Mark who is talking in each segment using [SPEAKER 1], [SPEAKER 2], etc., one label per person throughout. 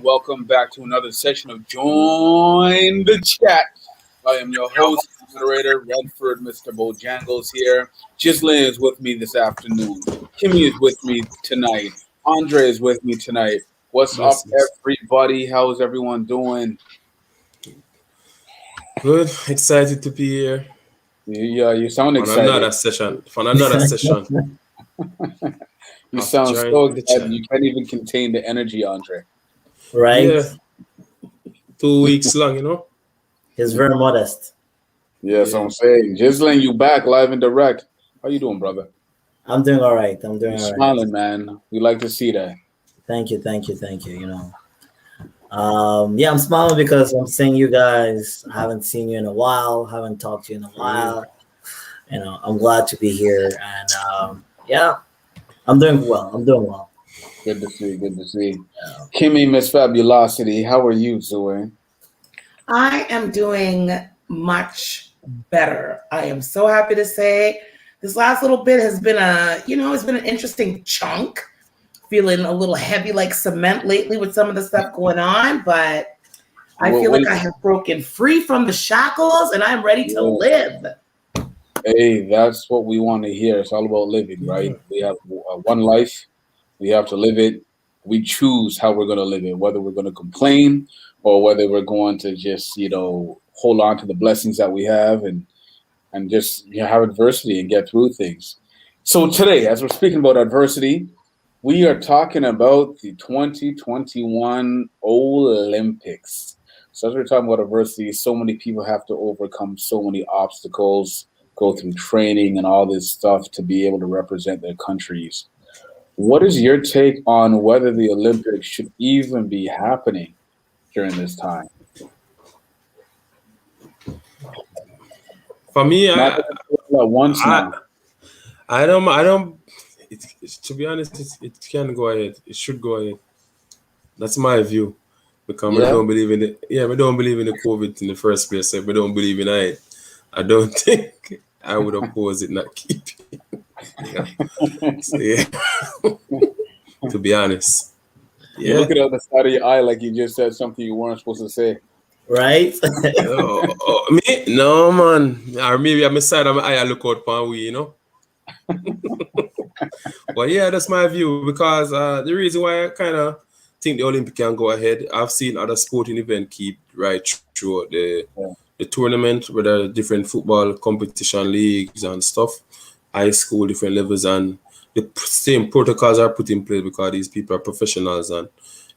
[SPEAKER 1] Welcome back to another session of Join the Chat. I am your host, moderator, Redford, Mr. Bojangles here. Gislin is with me this afternoon. Kimmy is with me tonight. Andre is with me tonight. What's up, everybody? How's everyone doing?
[SPEAKER 2] Good. Excited to be here.
[SPEAKER 1] Yeah, you sound excited.
[SPEAKER 2] For another session.
[SPEAKER 1] You sound so excited. You can't even contain the energy, Andre.
[SPEAKER 3] Right?
[SPEAKER 2] Yeah. 2 weeks long, you know?
[SPEAKER 3] He's very modest.
[SPEAKER 1] Yes, I'm saying. Gislin, you back live and direct. How you doing, brother?
[SPEAKER 3] I'm doing all right.
[SPEAKER 1] You're smiling, man. We like to see that.
[SPEAKER 3] Thank you. You know. Yeah, I'm smiling because I'm seeing you guys. I haven't seen you in a while. Haven't talked to you in a while. You know, I'm glad to be here. And yeah, I'm doing well.
[SPEAKER 1] Good to see. Yeah. Kimmy, Miss Fabulosity, how are you, Zoe?
[SPEAKER 4] I am doing much better. I am so happy to say this last little bit has been it's been an interesting chunk. Feeling a little heavy like cement lately with some of the stuff going on, but I feel like I have broken free from the shackles and I'm ready to live.
[SPEAKER 1] Hey, that's what we want to hear. It's all about living, right? We have one life. We have to live it. We choose how we're going to live it, whether we're going to complain or whether we're going to just, hold on to the blessings that we have and just have adversity and get through things. So today, as we're speaking about adversity, we are talking about the 2021 Olympics. So as we're talking about adversity, so many people have to overcome so many obstacles, go through training and all this stuff to be able to represent their countries. What is your take on whether the Olympics should even be happening during this time?
[SPEAKER 2] For me, I don't. To be honest, it can go ahead. It should go ahead. That's my view. Because we don't believe in it. Yeah, we don't believe in the COVID in the first place. So we don't believe in it. I don't think I would oppose it not keep it. So, yeah. To be honest.
[SPEAKER 1] Yeah. You're looking at the side of your eye like you just said something you weren't supposed to say.
[SPEAKER 3] Right?
[SPEAKER 2] Me? No, man. Or maybe I'm side of my eye I look out for we, Well, yeah, that's my view because the reason why I kind of think the Olympic can go ahead, I've seen other sporting events keep right throughout the tournament, whether different football competition leagues and stuff, high school, different levels, and the same protocols are put in place because these people are professionals and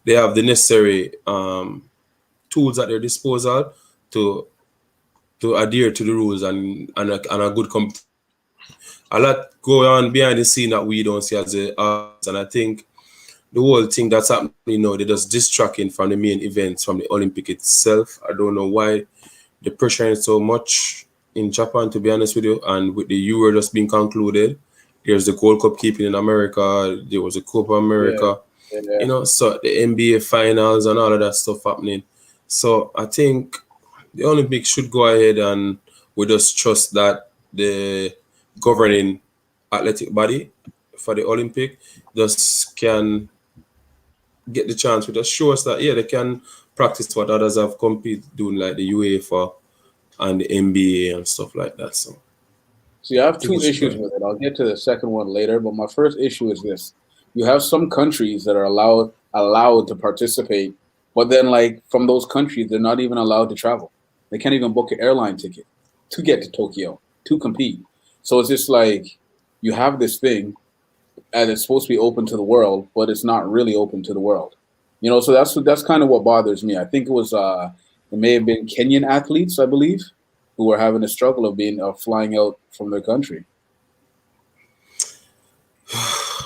[SPEAKER 2] they have the necessary tools at their disposal to adhere to the rules and a good competition. A lot go on behind the scene that we don't see as a arts, and I think the whole thing that's happening, they're just distracting from the main events, from the Olympic itself. I don't know why the pressure is so much in Japan, to be honest with you, and with the Euro just being concluded, there's the Gold Cup keeping in America, there was a Copa America, so the NBA finals and all of that stuff happening. So I think the Olympics should go ahead and we just trust that the governing athletic body for the Olympic just can get the chance to just show us that they can practice what others have competed doing, like the UEFA and the NBA and stuff like that. So
[SPEAKER 1] I have two issues with it. I'll get to the second one later, but my first issue is this: you have some countries that are allowed to participate, but then like from those countries, they're not even allowed to travel. They can't even book an airline ticket to get to Tokyo to compete. So it's just like you have this thing and it's supposed to be open to the world, but it's not really open to the world. So that's kind of what bothers me. I think it may have been Kenyan athletes, I believe, who were having a struggle of being flying out from their country.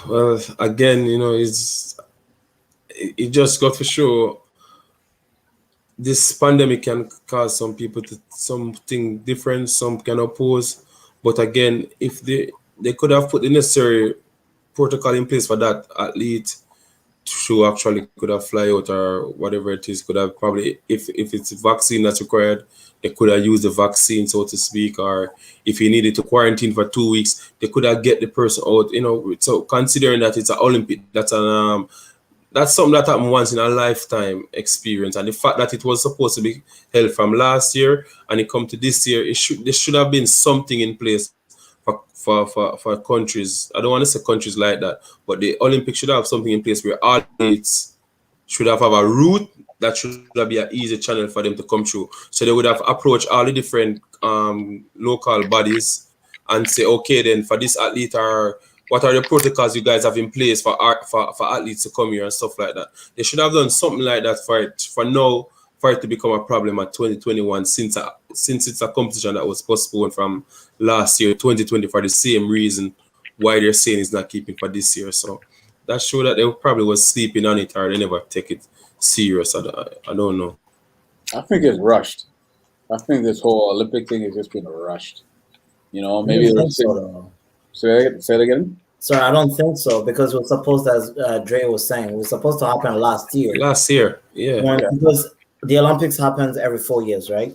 [SPEAKER 2] Well, again, it just got to show this pandemic can cause some people to something different, some can oppose. But again, if they could have put the necessary protocol in place for that athlete to actually could have fly out or whatever it is, could have probably, if it's a vaccine that's required, they could have used the vaccine, so to speak, or if he needed to quarantine for 2 weeks, they could have get the person out, So considering that it's an Olympic, that's something that happened once in a lifetime experience, and the fact that it was supposed to be held from last year and it come to this year, there should have been something in place for countries. I don't want to say countries like that, but the Olympics should have something in place where all athletes should have a route that should be an easy channel for them to come through. So they would have approached all the different local bodies and say, okay, then for this athlete, what are the protocols you guys have in place for athletes to come here and stuff like that. They should have done something like that for it to become a problem at 2021, since it's a competition that was postponed from last year, 2020, for the same reason why they're saying it's not keeping for this year. So that showed that they probably was sleeping on it or they never take it serious. I don't know.
[SPEAKER 1] I think it's rushed. I think this whole Olympic thing has just been rushed. Maybe Say it again.
[SPEAKER 3] Sorry, I don't think so, because it was supposed, as Dre was saying, it was supposed to happen last year. Because the Olympics happens every 4 years, right?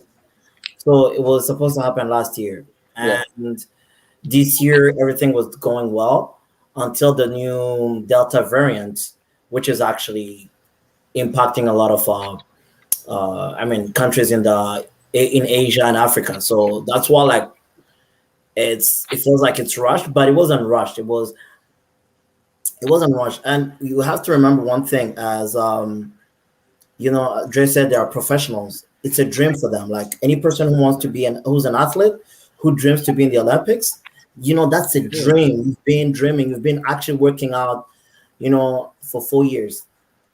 [SPEAKER 3] So it was supposed to happen last year, and this year everything was going well until the new Delta variant, which is actually impacting a lot of countries in Asia and Africa. So that's why it feels like it's rushed, but it wasn't rushed. It wasn't rushed. And you have to remember one thing, as Dre said, they are professionals. It's a dream for them. Like any person who wants to who's an athlete, who dreams to be in the Olympics, that's a dream. You've been dreaming. You've been actually working out, for 4 years,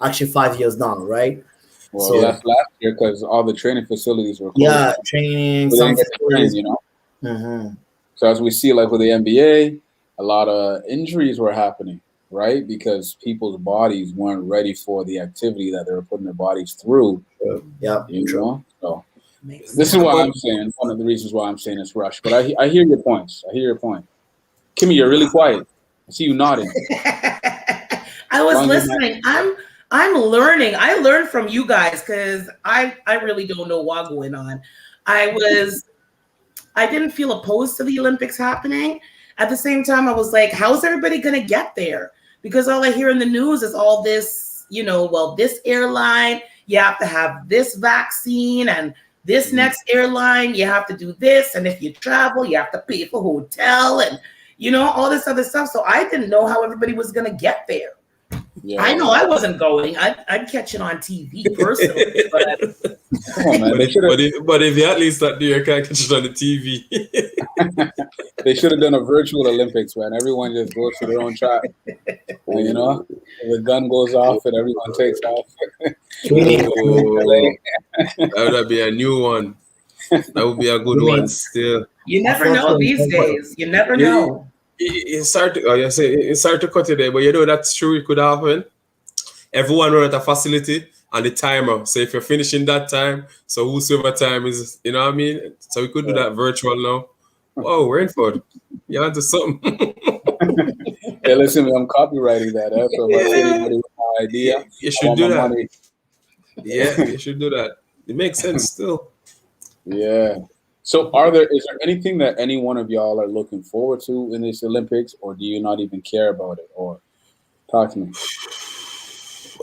[SPEAKER 3] actually 5 years now, right?
[SPEAKER 1] Well, so that's last year because all the training facilities were closed.
[SPEAKER 3] Yeah, training. Some facilities,
[SPEAKER 1] Mm-hmm. So as we see, like with the NBA, a lot of injuries were happening, right? Because people's bodies weren't ready for the activity that they were putting their bodies through.
[SPEAKER 3] Yeah,
[SPEAKER 1] So this is why I'm saying, one of the reasons why I'm saying it's rushed. But I hear your points. Kimmy, you're really quiet. I see you nodding.
[SPEAKER 4] I was listening. I'm learning. I learned from you guys because I really don't know what's going on. I didn't feel opposed to the Olympics happening. At the same time, I was like, how's everybody going to get there? Because all I hear in the news is all this, this airline, you have to have this vaccine, and this next airline, you have to do this. And if you travel, you have to pay for hotel. And, you know, all this other stuff. So I didn't know how everybody was going to get there.
[SPEAKER 1] Yeah.
[SPEAKER 4] I know I wasn't going. I'd catch it on TV personally. But
[SPEAKER 1] Come on, man.
[SPEAKER 2] But if you at least not there, you can't catch it on the TV.
[SPEAKER 1] They should have done a virtual Olympics, man. Everyone just goes to their own track. And, you know, the gun goes off and everyone takes off.
[SPEAKER 2] That would be a new one. That would be a good one still.
[SPEAKER 4] You never know these days. You never know.
[SPEAKER 2] It's hard to cut it there, but you know that's true. It could happen. Everyone run at a facility and the timer. So if you're finishing that time, so whosoever time is, you know what I mean? So we could do that virtual now. Oh, Rainford, you're onto something.
[SPEAKER 1] Yeah, listen, I'm copywriting that. So if anybody with my idea,
[SPEAKER 2] you should do that. Money. Yeah, you should do that. It makes sense still.
[SPEAKER 1] Yeah. So is there anything that any one of y'all are looking forward to in this Olympics, or do you not even care about it? Or talk to me.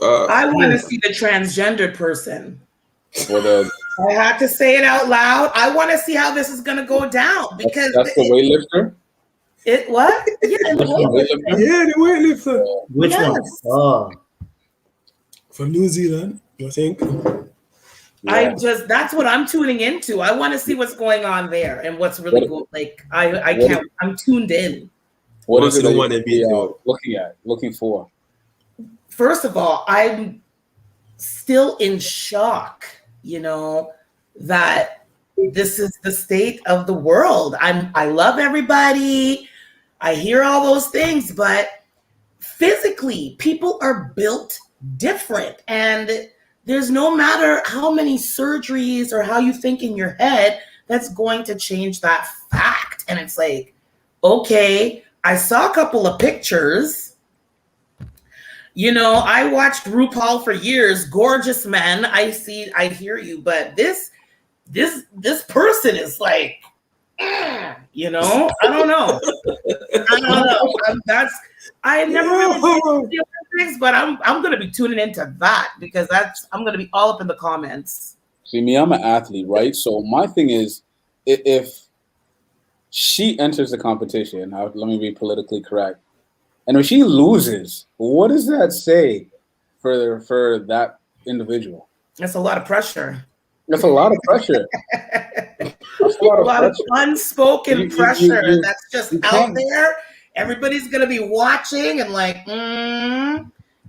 [SPEAKER 4] I want to see the transgender person.
[SPEAKER 1] I
[SPEAKER 4] have to say it out loud. I want to see how this is going to go down because
[SPEAKER 1] that's the weightlifter.
[SPEAKER 4] It what? Yeah,
[SPEAKER 2] the weightlifter.
[SPEAKER 3] Which one? Oh,
[SPEAKER 2] from New Zealand, I think.
[SPEAKER 1] Yeah.
[SPEAKER 4] That's what I'm tuning into. I want to see what's going on there and what's really cool. Like I'm tuned in.
[SPEAKER 1] What is it that you be looking for?
[SPEAKER 4] First of all, I'm still in shock, you know, that this is the state of the world. I love everybody. I hear all those things, but physically, people are built different, and there's no matter how many surgeries or how you think in your head that's going to change that fact. And it's like, okay, I saw a couple of pictures. You know, I watched RuPaul for years, gorgeous men. I hear you, but this person is like, you know, I don't know. I never really did the Olympics, but I'm gonna be tuning into that because I'm gonna be all up in the comments.
[SPEAKER 1] See, me, I'm an athlete, right? So my thing is, if she enters the competition, let me be politically correct, and if she loses, what does that say for that individual?
[SPEAKER 4] That's a lot of pressure.
[SPEAKER 1] That's a lot of pressure. That's
[SPEAKER 4] a lot of unspoken pressure that's just out there. Everybody's gonna be watching and like,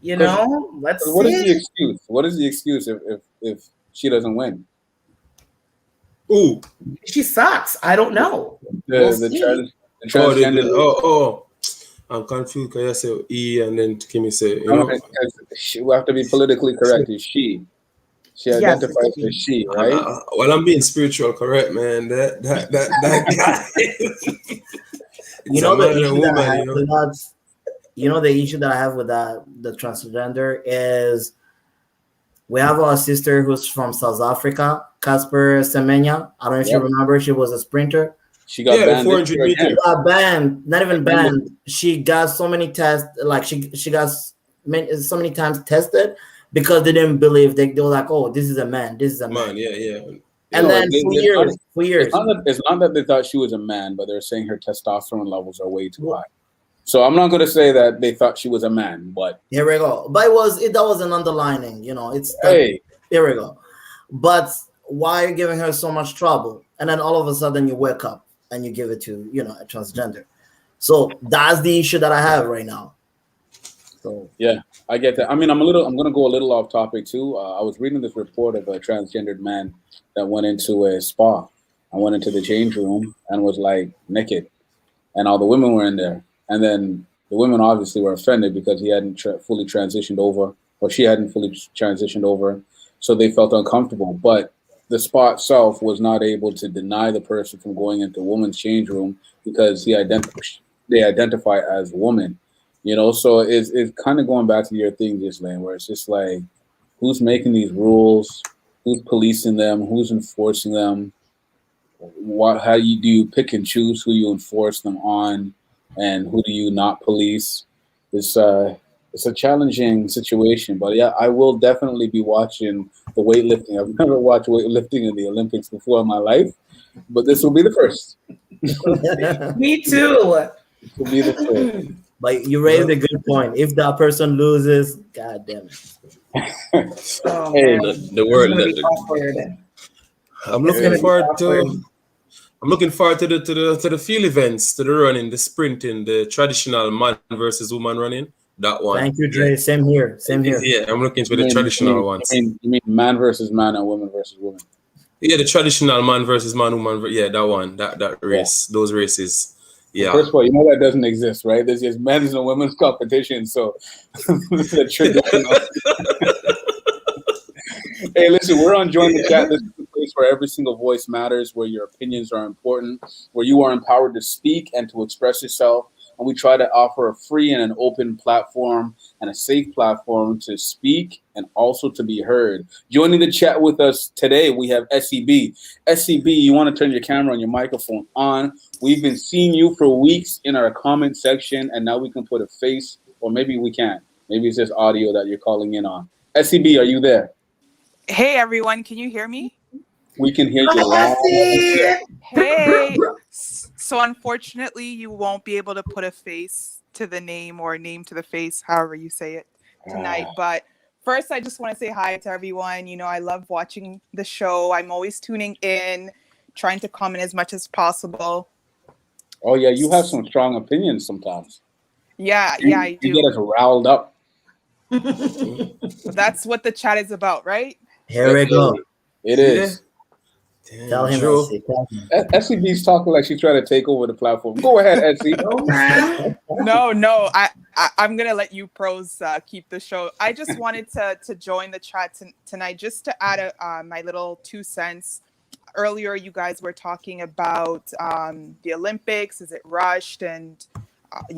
[SPEAKER 4] you know, let's see.
[SPEAKER 1] What is the excuse? What is the excuse if she doesn't win?
[SPEAKER 2] Ooh,
[SPEAKER 4] she sucks. I don't know.
[SPEAKER 1] The
[SPEAKER 2] transgender. I'm confused because I say E and then Kimmy say, you know,
[SPEAKER 1] we have to be politically correct. Is she? She identifies as she, right?
[SPEAKER 2] Well, I'm being spiritual correct, man. That guy.
[SPEAKER 3] You know the issue that I have with that. You know the issue that I have with that the transgender is we have our sister who's from South Africa, Casper Semenya. I don't know if you remember. She was a sprinter.
[SPEAKER 1] She got banned.
[SPEAKER 2] 400 meters.
[SPEAKER 3] She got banned. Not even banned. She got so many tests. Like she got so many times tested because they didn't believe. They were like, "Oh, this is a man. This is a man."
[SPEAKER 2] Yeah.
[SPEAKER 3] And then for years.
[SPEAKER 1] It's not that they thought she was a man, but they're saying her testosterone levels are way too high. So I'm not going to say that they thought she was a man, but
[SPEAKER 3] here we go. But that was an underlining, you know. It's
[SPEAKER 1] here
[SPEAKER 3] we go. But why are you giving her so much trouble? And then all of a sudden you wake up and you give it to, you know, a transgender. So that's the issue that I have right now. So
[SPEAKER 1] yeah, I get that. I mean, I'm going to go a little off topic too. I was reading this report of a transgendered man that went into a spa. I went into the change room and was like naked, and all the women were in there. And then the women obviously were offended because he hadn't fully transitioned over, or she hadn't fully transitioned over, so they felt uncomfortable. But the spa itself was not able to deny the person from going into the women's change room because they identify as woman. You know, so it's kind of going back to your thing, Ghislaine, where it's just like, who's making these rules? Who's policing them? Who's enforcing them? How do you pick and choose who you enforce them on, and who do you not police? It's a challenging situation, but yeah, I will definitely be watching the weightlifting. I've never watched weightlifting in the Olympics before in my life, but this will be the first.
[SPEAKER 4] Me too.
[SPEAKER 1] It could be the third.
[SPEAKER 3] But you raised a good point. If that person loses, god damn it.
[SPEAKER 4] Oh,
[SPEAKER 1] Hey,
[SPEAKER 4] man.
[SPEAKER 2] The word.
[SPEAKER 4] It's gonna be awkward.
[SPEAKER 2] I'm
[SPEAKER 4] It's
[SPEAKER 2] looking
[SPEAKER 4] gonna be
[SPEAKER 2] forward
[SPEAKER 4] awkward.
[SPEAKER 2] to. I'm looking forward to the field events, to the running, the sprinting, the traditional man versus woman running. That one.
[SPEAKER 3] Thank you, Jay. Same here. Same here.
[SPEAKER 2] Yeah, I'm looking for
[SPEAKER 1] You
[SPEAKER 2] the
[SPEAKER 1] mean-
[SPEAKER 2] traditional
[SPEAKER 1] you
[SPEAKER 2] ones.
[SPEAKER 1] mean man versus man and woman versus woman?
[SPEAKER 2] Yeah, the traditional man versus man, woman. Yeah, that one. That race. Those races. Yeah.
[SPEAKER 1] First of all, you know that doesn't exist, right? There's just men's and women's competition. So the traditional. Hey, listen, we're on Join the Chat. This is the place where every single voice matters, where your opinions are important, where you are empowered to speak and to express yourself. And we try to offer a free and an open platform and a safe platform to speak and also to be heard. Joining the chat with us today, we have SEB. SEB, you want to turn your camera and your microphone on. We've been seeing you for weeks in our comment section, and now we can put a face, or maybe we can't. Maybe it's just audio that you're calling in on. SEB, are you there?
[SPEAKER 5] Hey everyone, can you hear me?
[SPEAKER 1] We can hear you
[SPEAKER 4] Hi,
[SPEAKER 1] loud.
[SPEAKER 4] Essie.
[SPEAKER 5] Hey. So unfortunately, you won't be able to put a face to the name or a name to the face, however you say it tonight. But first, I just want to say hi to everyone. You know, I love watching the show. I'm always tuning in, trying to comment as much as possible.
[SPEAKER 1] Oh, yeah, you have some strong opinions sometimes.
[SPEAKER 5] Yeah,
[SPEAKER 1] You,
[SPEAKER 5] I
[SPEAKER 1] you
[SPEAKER 5] do.
[SPEAKER 1] get us riled up.
[SPEAKER 5] That's what the chat is about, right?
[SPEAKER 3] Here we go.
[SPEAKER 1] It is.
[SPEAKER 2] Damn,
[SPEAKER 3] Tell him,
[SPEAKER 2] Joe.
[SPEAKER 3] Essie, tell him.
[SPEAKER 1] SCB's talking like she's trying to take over the platform. Go ahead, SC.
[SPEAKER 4] Oh, man.
[SPEAKER 5] No, I'm gonna let you pros keep the show. I just wanted to join the chat tonight just to add my little 2 cents. Earlier, you guys were talking about the Olympics. Is it rushed and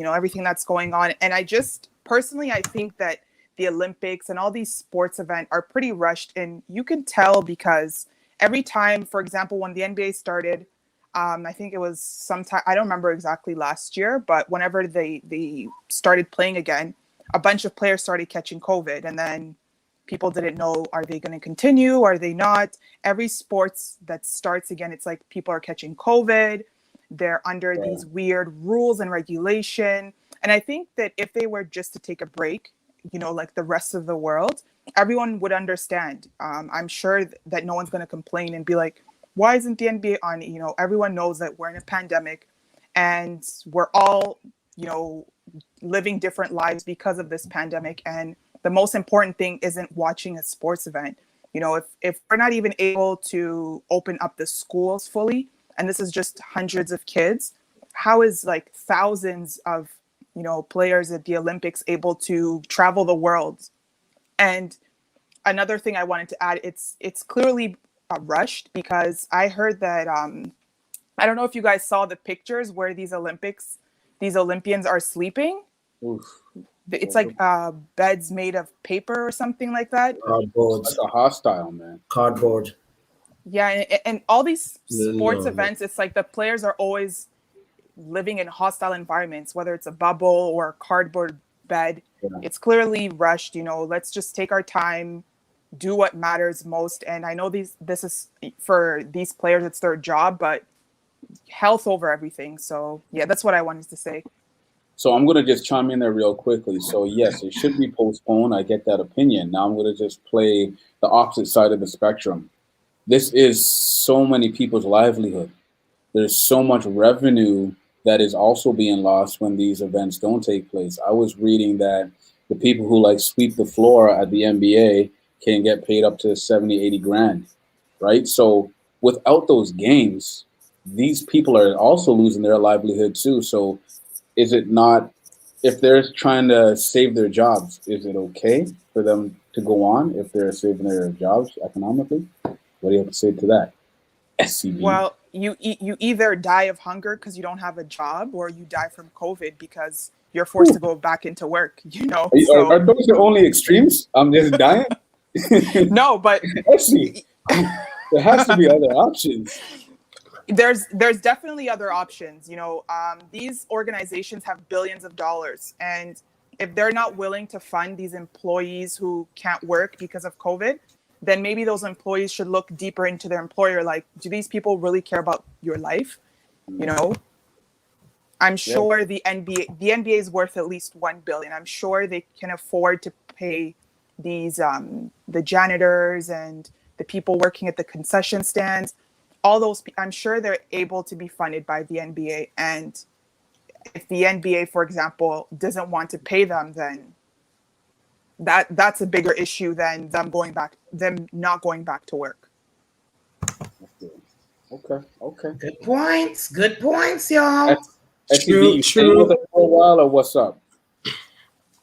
[SPEAKER 5] everything that's going on? And I just personally, I think that the Olympics and all these sports events are pretty rushed, and you can tell because every time, for example, when the NBA started, I think it was sometime, I don't remember exactly last year, but whenever they started playing again, a bunch of players started catching COVID, and then people didn't know, are they going to continue? Are they not? Every sports that starts again, it's like people are catching COVID. They're under these weird rules and regulation. And I think that if they were just to take a break, like the rest of the world, everyone would understand. I'm sure that no one's going to complain and be like, why isn't the NBA on? Everyone knows that we're in a pandemic and we're all, living different lives because of this pandemic. And the most important thing isn't watching a sports event. If we're not even able to open up the schools fully, and this is just hundreds of kids, how is like thousands of players at the Olympics able to travel the world? And another thing I wanted to add, it's clearly rushed because I heard that I don't know if you guys saw the pictures where these Olympians are sleeping.
[SPEAKER 1] Oof.
[SPEAKER 5] It's like beds made of paper or something like that.
[SPEAKER 3] Cardboard.
[SPEAKER 1] That's a hostile, man.
[SPEAKER 3] Cardboard.
[SPEAKER 5] Yeah, and all these sports
[SPEAKER 2] No.
[SPEAKER 5] events, it's like the players are always living in hostile environments, whether it's a bubble or a cardboard bed.
[SPEAKER 1] Yeah.
[SPEAKER 5] It's clearly rushed. Let's just take our time, do what matters most. And I know this is for these players, it's their job, but health over everything. So yeah, that's what I wanted to say.
[SPEAKER 1] So I'm going to just chime in there real quickly. So yes, it should be postponed. I get that opinion. Now I'm going to just play the opposite side of the spectrum. This is so many people's livelihood. There's so much revenue that is also being lost when these events don't take place. I was reading that the people who sweep the floor at the NBA can get paid up to 70, 80 grand, right? So without those games, these people are also losing their livelihood too. So is it not, if they're trying to save their jobs, is it okay for them to go on if they're saving their jobs economically? What do you have to say to that? SCB.
[SPEAKER 5] Well, you either die of hunger because you don't have a job, or you die from COVID because you're forced to go back into work.
[SPEAKER 1] Are those the only extremes? I'm just dying.
[SPEAKER 5] No, but
[SPEAKER 1] SC, there has to be other options.
[SPEAKER 5] there's definitely other options. These organizations have billions of dollars, and if they're not willing to fund these employees who can't work because of COVID, then maybe those employees should look deeper into their employer. Like, do these people really care about your life? I'm sure the NBA is worth at least $1 billion. I'm sure they can afford to pay these the janitors and the people working at the concession stands. All those, I'm sure they're able to be funded by the NBA. And if the NBA, for example, doesn't want to pay them, then that's a bigger issue than them not going back to work.
[SPEAKER 1] Okay.
[SPEAKER 4] Good points, y'all.
[SPEAKER 1] SCB, you staying with us for a while, or what's up?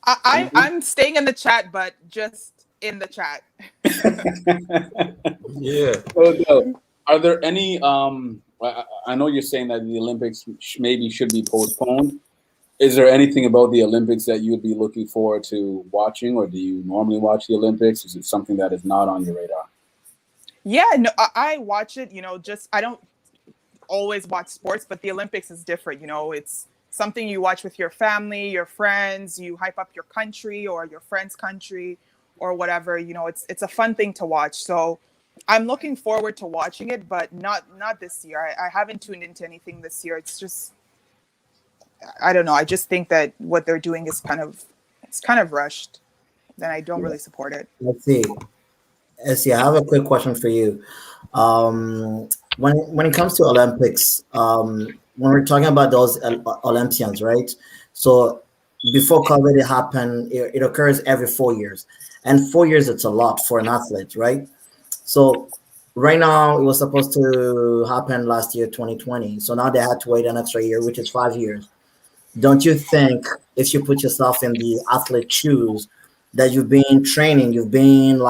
[SPEAKER 5] I'm staying in the chat, but just in the chat.
[SPEAKER 2] Yeah.
[SPEAKER 1] So, are there any? I know you're saying that the Olympics maybe should be postponed. Is there anything about the Olympics that you would be looking forward to watching, or do you normally watch the Olympics? Is it something that is not on your radar?
[SPEAKER 5] Yeah, no, I watch it. Just I don't always watch sports, but the Olympics is different. It's something you watch with your family, your friends. You hype up your country or your friend's country or whatever. It's a fun thing to watch. So I'm looking forward to watching it, but not this year. I haven't tuned into anything this year. It's just, I don't know. I just think that what they're doing is kind of rushed. Then I don't really support it.
[SPEAKER 3] Let's see. I have a quick question for you. When it comes to Olympics, when we're talking about those Olympians, right? So before COVID happened, it occurs every 4 years, and 4 years, it's a lot for an athlete, right? So right now it was supposed to happen last year, 2020. So now they had to wait an extra year, which is 5 years. Don't you think if you put yourself in the athlete shoes, that you've been training, you've been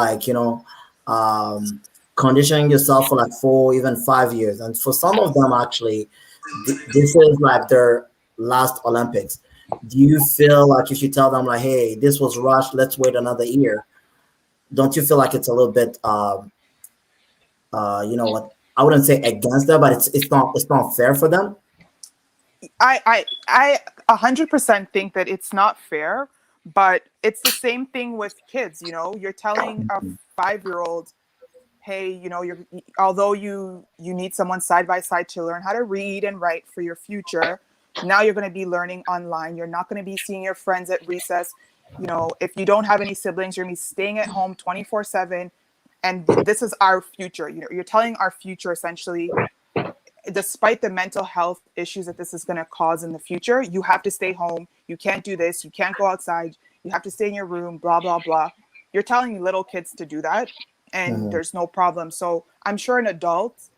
[SPEAKER 3] conditioning yourself for 4, even 5 years, and for some of them actually, this is their last Olympics. Do you feel like you should tell them hey, this was rushed, let's wait another year? Don't you feel like it's a little bit what I wouldn't say against them, but it's not fair for them?
[SPEAKER 5] I 100% think that it's not fair, but it's the same thing with kids. You're telling a 5-year-old, hey, although you need someone side by side to learn how to read and write for your future, now you're going to be learning online. You're not going to be seeing your friends at recess. If you don't have any siblings, you're going to be staying at home 24/7. And this is our future. You're telling our future essentially, despite the mental health issues that this is going to cause in the future, you have to stay home. You can't do this. You can't go outside. You have to stay in your room, blah, blah, blah. You're telling little kids to do that, and there's no problem. So I'm sure an adult,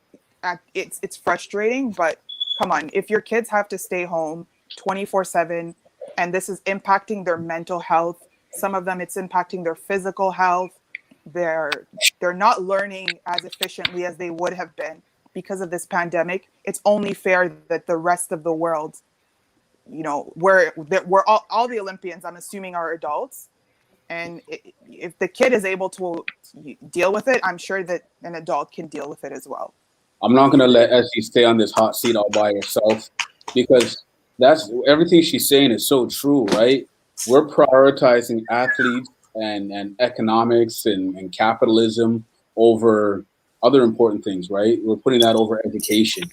[SPEAKER 5] it's frustrating, but come on. If your kids have to stay home 24/7, and this is impacting their mental health, some of them it's impacting their physical health, they're not learning as efficiently as they would have been because of this pandemic. It's only fair that the rest of the world, we're all the Olympians, I'm assuming, are adults. And if the kid is able to deal with it, I'm sure that an adult can deal with it as well.
[SPEAKER 1] I'm not going to let Essie stay on this hot seat all by herself, because that's everything she's saying is so true, right? We're prioritizing athletes and economics and capitalism over other important things, right? We're putting that over education.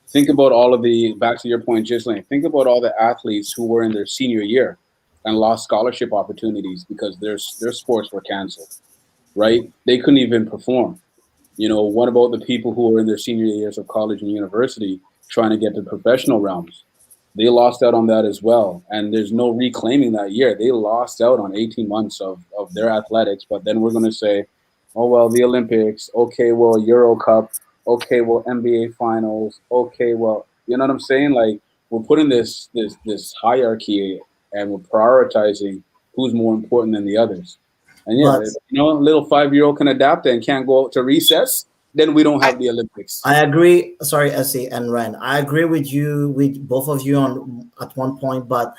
[SPEAKER 1] Think about all of back to your point, Ghislaine, think about all the athletes who were in their senior year and lost scholarship opportunities because their sports were canceled, right? They couldn't even perform. What about the people who were in their senior years of college and university trying to get to professional realms? They lost out on that as well. And there's no reclaiming that year. They lost out on 18 months of their athletics. But then we're going to say, oh, well, the Olympics. Okay, well, Euro Cup. Okay, well, NBA finals. Okay, well, you know what I'm saying? We're putting this hierarchy, and we're prioritizing who's more important than the others. And a little 5-year-old can adapt and can't go out to recess, then we don't have the Olympics.
[SPEAKER 3] I agree. Sorry, Essie and Ren. I agree with both of you at one point, but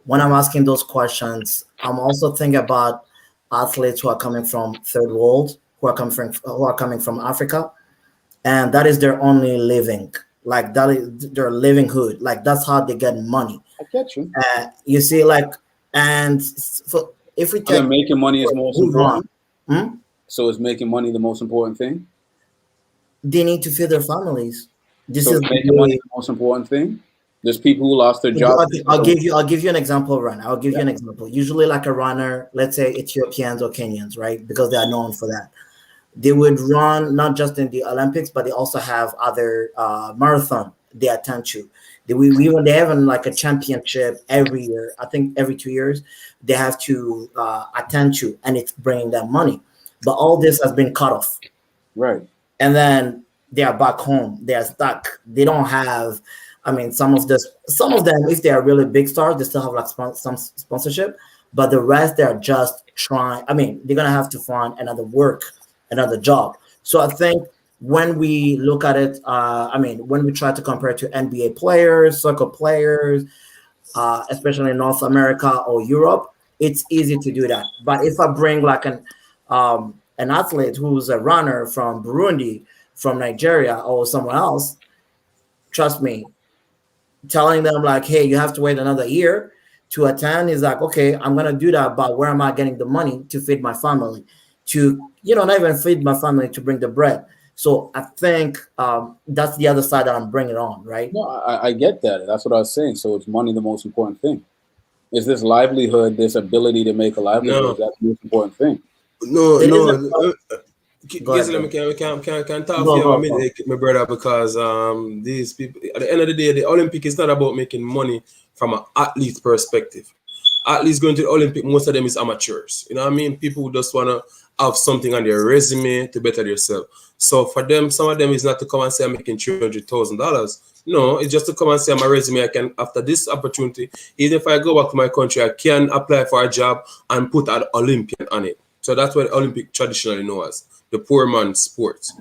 [SPEAKER 3] when I'm asking those questions, I'm also thinking about athletes who are coming from third world, who are coming from Africa, and that is their only living. That is their livelihood. That's how they get money.
[SPEAKER 1] I get you.
[SPEAKER 3] You see, and so if we take
[SPEAKER 1] making money is most important. So is making money the most important thing?
[SPEAKER 3] They need to feed their families.
[SPEAKER 1] So is making money the most important thing? There's people who lost their jobs.
[SPEAKER 3] I'll give you an example run. I'll give you an example. Usually like a runner, let's say Ethiopians or Kenyans, right? Because they are known for that. They would run not just in the Olympics, but they also have other marathon they attend to. They have like a championship every year. I think every 2 years they have to attend to, and it's bringing them money. But all this has been cut off,
[SPEAKER 1] Right.
[SPEAKER 3] and then they are back home. They are stuck. They don't have. I mean, some of them, if they are really big stars, they still have like some sponsorship. But the rest, they're just trying. I mean, they're gonna have to find another job. So I think when we look at it, when we try to compare it to NBA players, soccer players, especially in North America or Europe, it's easy to do that. But if I bring like an athlete who's a runner from Burundi, from Nigeria, or somewhere else, trust me, telling them like, hey, you have to wait another year to attend is like, okay, I'm gonna do that, but where am I getting the money to feed my family? To not even feed my family, to bring the bread. So I think that's the other side that I'm bringing on, right?
[SPEAKER 1] No, I get that. That's what I was saying. So it's money the most important thing? Is this livelihood, this ability to make a livelihood?
[SPEAKER 2] No.
[SPEAKER 1] Is that the most important thing?
[SPEAKER 2] No.
[SPEAKER 3] Ahead,
[SPEAKER 2] We can talk for a minute, my brother, because these people, at the end of the day, the Olympic is not about making money from an athlete perspective. Athletes going to the Olympic, most of them is amateurs. You know what I mean? People who just want to have something on their resume to better themselves. So for them, some of them is not to come and say I'm making $300,000. No, it's just to come and say on my resume, I can, after this opportunity, even if I go back to my country, I can apply for a job and put an Olympian on it. So that's what the Olympic traditionally known as the poor man's sports.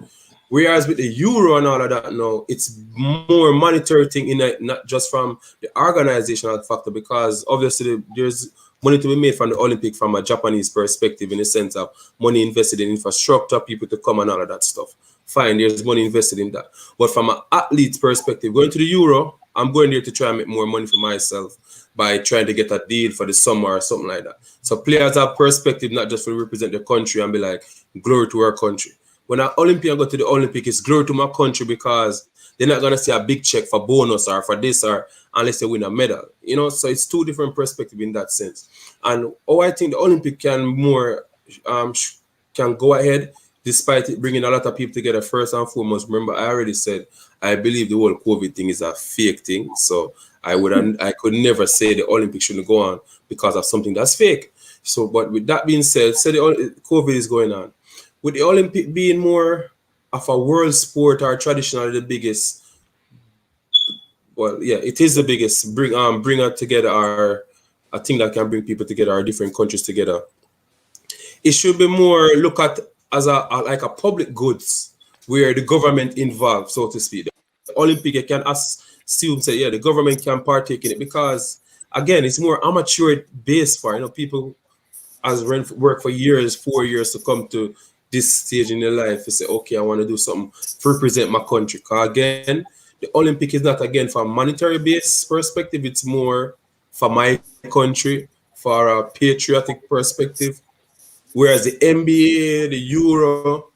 [SPEAKER 2] Whereas with the Euro and all of that now, it's more monetary thing in it, not just from the organizational factor, because obviously there's money to be made from the Olympic from a Japanese perspective, in the sense of money invested in infrastructure, people to come and all of that stuff. Fine, there's money invested in that. But from an athlete's perspective, going to the Euro, I'm going there to try and make more money for myself by trying to get a deal for the summer or something like that. So players have perspective, not just to represent their country and be like, glory to our country. When an Olympian go to the Olympic, it's glory to my country, because they're not going to see a big check for bonus or for this, or unless they win a medal. So it's two different perspectives in that sense. And I think the Olympic can more can go ahead, despite it bringing a lot of people together. First and foremost, remember, I already said I believe the whole COVID thing is a fake thing. So I could never say the Olympics shouldn't go on because of something that's fake. So, but with that being said, the COVID is going on. With the Olympic being more of a world sport, or traditionally the biggest, well, yeah, it is the biggest. Bring it together, or a thing that can bring people together, or different countries together. It should be more looked at as like a public goods, where the government involved, so to speak. The Olympic, you can assume say, yeah, the government can partake in it, because again, it's more amateur based for people as work for years, 4 years to come to this stage in their life to say, okay, I want to do something to represent my country. Because again, the Olympic is not, again, from a monetary based perspective, it's more for my country, for a patriotic perspective. Whereas the NBA, the Euro,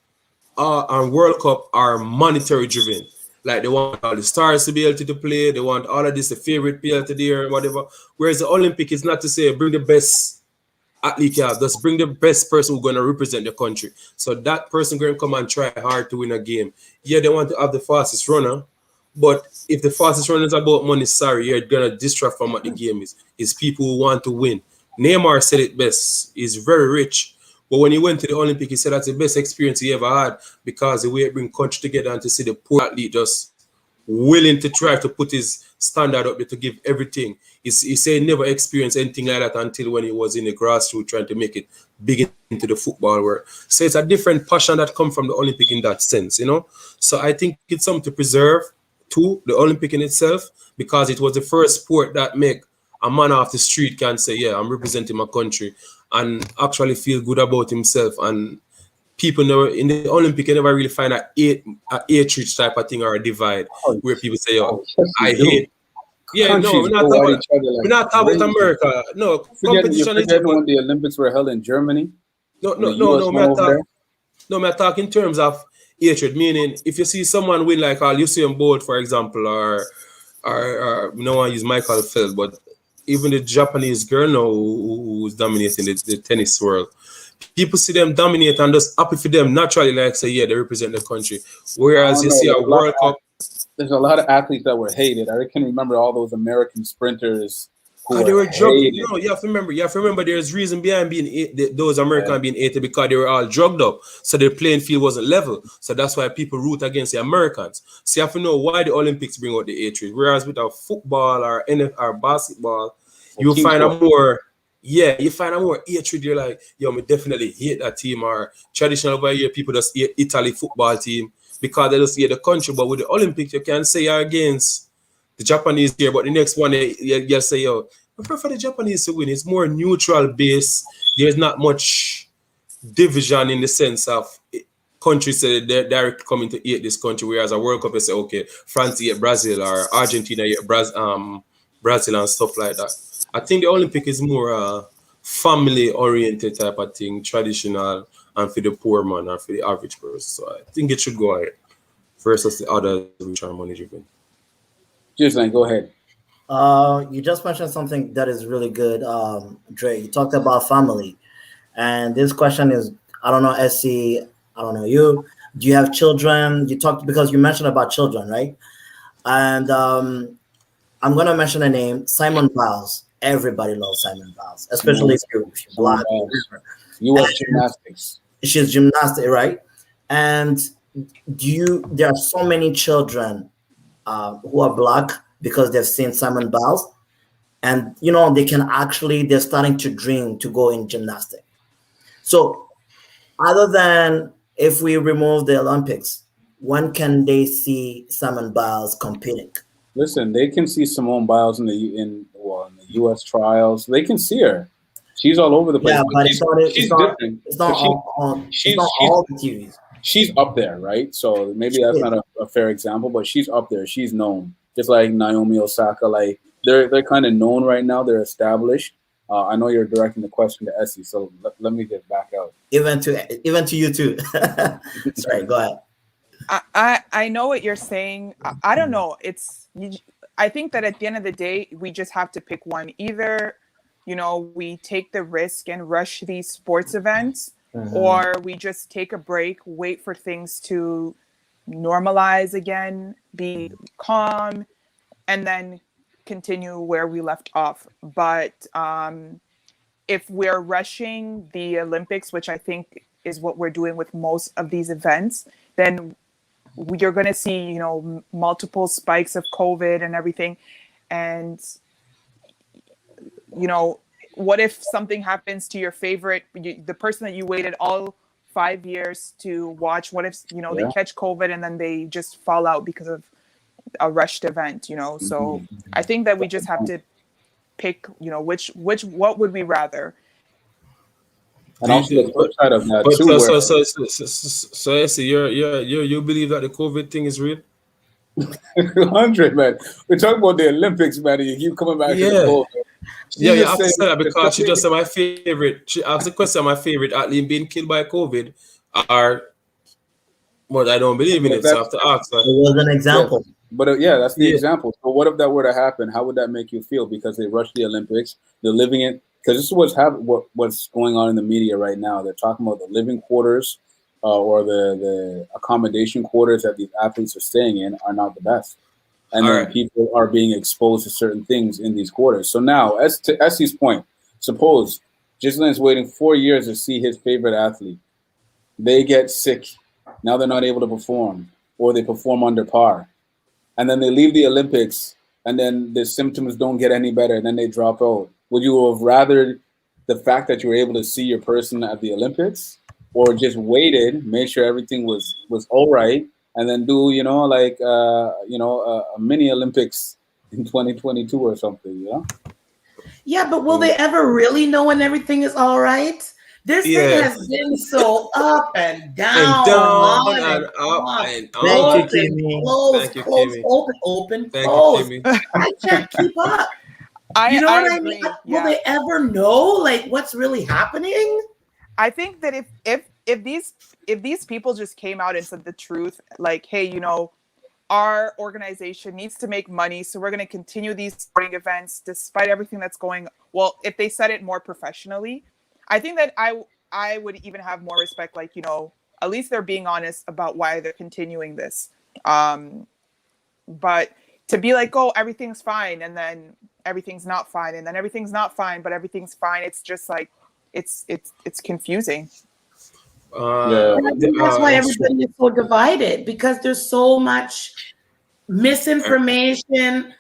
[SPEAKER 2] and World Cup are monetary driven. Like, they want all the stars to be able to play, they want all of this, the favorite player to do or whatever. Whereas the Olympic is not to say bring the best athlete, just bring the best person who's going to represent the country. So that person going to come and try hard to win a game. Yeah, they want to have the fastest runner, but if the fastest runner is about money, sorry, you're going to distract from what the game is. It's people who want to win. Neymar said it best. He's very rich, but when he went to the Olympic, he said that's the best experience he ever had, because the way it brings country together, and to see the poor athlete just willing to try to put his standard up there to give everything. He said he never experienced anything like that until when he was in the grassroots trying to make it big into the football world. So it's a different passion that comes from the Olympic in that sense, So I think it's something to preserve too, the Olympic in itself, because it was the first sport that make a man off the street can say, yeah, I'm representing my country, and actually feel good about himself. And people never in the Olympic, you never really find a hatred type of thing, or a divide where people say, I hate. Yeah, no, we're not talking about America. No, competition is
[SPEAKER 1] when the Olympics were held in Germany.
[SPEAKER 2] No, I'm talking in terms of hatred, meaning if you see someone win, like Usain Bolt, for example, or or no one use Michael Phelps, but even the Japanese girl now who's dominating the tennis world. People see them dominate and just happy for them naturally, like say, yeah, they represent the country. Whereas you see a World Cup.
[SPEAKER 1] There's a lot of athletes that were hated. I can remember all those American sprinters who
[SPEAKER 2] They were drugged.
[SPEAKER 1] hated.
[SPEAKER 2] No, you have to remember there's reason behind those Americans being hated because they were all drugged up. So the playing field wasn't level. So that's why people root against the Americans. So you have to know why the Olympics bring out the hatred. Whereas with our football or NFL or basketball, you find a more hatred. You're like, yo, me definitely hate that team. Or traditional over here, people just hate Italy football team because they just hate the country. But with the Olympics, you can say you're against the Japanese here, but the next one you say, yo, I prefer the Japanese to win. It's more neutral base. There's not much division in the sense of countries say they're directly coming to hate this country, whereas a World Cup you say, okay, France hate Brazil or Argentina hate Brazil and stuff like that. I think the Olympic is more family oriented type of thing, traditional, and for the poor man and for the average person. So I think it should go ahead versus the others which are money driven.
[SPEAKER 1] Just go ahead.
[SPEAKER 3] You just mentioned something that is really good, Dre. You talked about family, and this question is, I don't know, SC, I don't know you. Do you have children? You talked because you mentioned about children, right? And I'm gonna mention a name, Simone Biles. Everybody loves Simone Biles, especially if you're black.
[SPEAKER 1] U.S. gymnastics.
[SPEAKER 3] She's gymnastic, right? And there are so many children who are black because they've seen Simone Biles, and they're starting to dream to go in gymnastics. So other than if we remove the Olympics, when can they see Simone Biles competing?
[SPEAKER 1] Listen, they can see Simone Biles in the U.S. trials. They can see her. She's all over the place.
[SPEAKER 3] Yeah, but she's
[SPEAKER 1] different.
[SPEAKER 3] It's not all the TVs.
[SPEAKER 1] She's up there, right? So maybe that's not a fair example, but she's up there. She's known. Just like Naomi Osaka, like they're kind of known right now. They're established. I know you're directing the question to Essie, so let me get back out.
[SPEAKER 3] Even to you too. Sorry, go ahead.
[SPEAKER 5] I know what you're saying. I don't know. I think that at the end of the day, we just have to pick one. Either, we take the risk and rush these sports events, or we just take a break, wait for things to normalize again, be calm, and then continue where we left off. But if we're rushing the Olympics, which I think is what we're doing with most of these events, then you're going to see, multiple spikes of COVID and everything. And, what if something happens to your favorite, the person that you waited all 5 years to watch? What if, they catch COVID and then they just fall out because of a rushed event, So I think that we just have to pick, what would we rather?
[SPEAKER 1] And also the flip side of that
[SPEAKER 2] So you believe that the COVID thing is real?
[SPEAKER 1] 100, man. We're talking about the Olympics, man. And you keep coming back to the COVID.
[SPEAKER 2] You have to say that because she just said my favorite. She asked the question, my favorite athlete being killed by COVID, but I don't believe in it. So I have to ask her.
[SPEAKER 3] It was an example.
[SPEAKER 1] Yeah. But that's the example. So what if that were to happen? How would that make you feel? Because they rushed the Olympics, they're living it. Because this is what's going on in the media right now. They're talking about the living quarters or the accommodation quarters that these athletes are staying in are not the best. And then people are being exposed to certain things in these quarters. So now, as to Essie's point, suppose Ghislaine's waiting 4 years to see his favorite athlete. They get sick. Now they're not able to perform, or they perform under par. And then they leave the Olympics, and then the symptoms don't get any better, and then they drop out. Would you have rather the fact that you were able to see your person at the Olympics, or just waited, made sure everything was all right, and then do a mini Olympics in 2022 or something?
[SPEAKER 4] Yeah, but will they ever really know when everything is all right? This thing has been so up and down,
[SPEAKER 2] and up.
[SPEAKER 3] Thank you, Kimmy.
[SPEAKER 4] Close, open, close. I can't keep up. You know what I mean? Will they ever know what's really happening?
[SPEAKER 5] I think that if these people just came out and said the truth, like, hey, our organization needs to make money, so we're going to continue these sporting events despite everything that's going. Well, if they said it more professionally, I think that I would even have more respect. Like, you know, at least they're being honest about why they're continuing this. But to be like, oh, everything's fine, and then everything's not fine, and then everything's not fine, but everything's fine. It's just like it's confusing.
[SPEAKER 4] That's why everybody is so divided, because there's so much misinformation.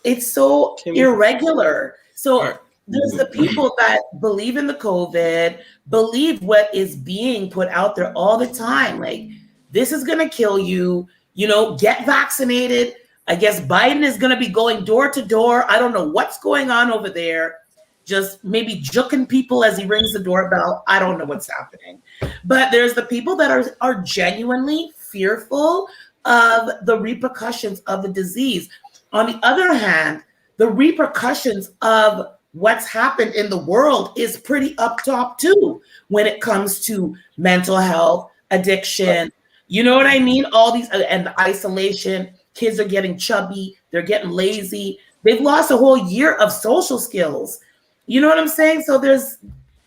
[SPEAKER 4] It's so irregular. So there's the people that believe in the COVID, believe what is being put out there all the time. Like, this is going to kill you, you know, get vaccinated. I guess Biden is going to be going door to door. I don't know what's going on over there. Just maybe juking people as he rings the doorbell. I don't know what's happening. But there's the people that are genuinely fearful of the repercussions of the disease. On the other hand, the repercussions of what's happened in the world is pretty up top too, when it comes to mental health, addiction. You know what I mean? All these, and the isolation. Kids are getting chubby. They're getting lazy. They've lost a whole year of social skills. You know what I'm saying? So there's,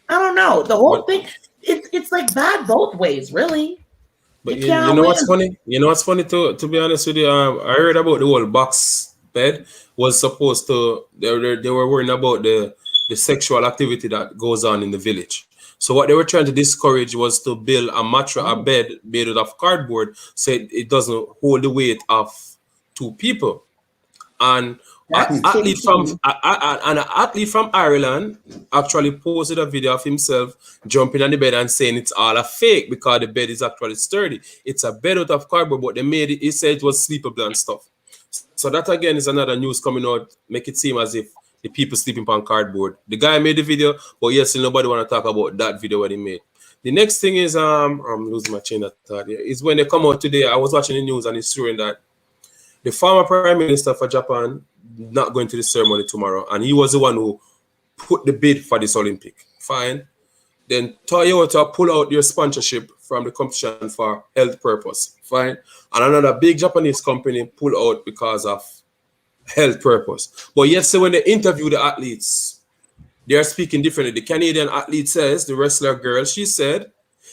[SPEAKER 4] I don't know, the whole thing. It's like bad both ways, really.
[SPEAKER 2] But you know what's funny? You know what's funny, to be honest with you? I heard about the whole box bed was supposed to, they were worrying about the sexual activity that goes on in the village. So what they were trying to discourage was to build a bed made out of cardboard, so it doesn't hold the weight of two people. And an athlete from Ireland actually posted a video of himself jumping on the bed and saying it's all a fake because the bed is actually sturdy. It's a bed out of cardboard, but they made it, he said it was sleepable and stuff. So that again is another news coming out, make it seem as if the people sleeping on cardboard. The guy made the video, but yes, nobody want to talk about that video what he made. The next thing is, I'm losing my chain of thought here, is when they come out today, I was watching the news and it's showing that the former prime minister for Japan not going to the ceremony tomorrow, and he was the one who put the bid for this Olympic. Fine. Then Toyota pull out their sponsorship from the competition for health purpose. Fine. And another big Japanese company pull out because of health purpose. But yet, so when they interview the athletes, they are speaking differently. The Canadian athlete says, the wrestler girl, she said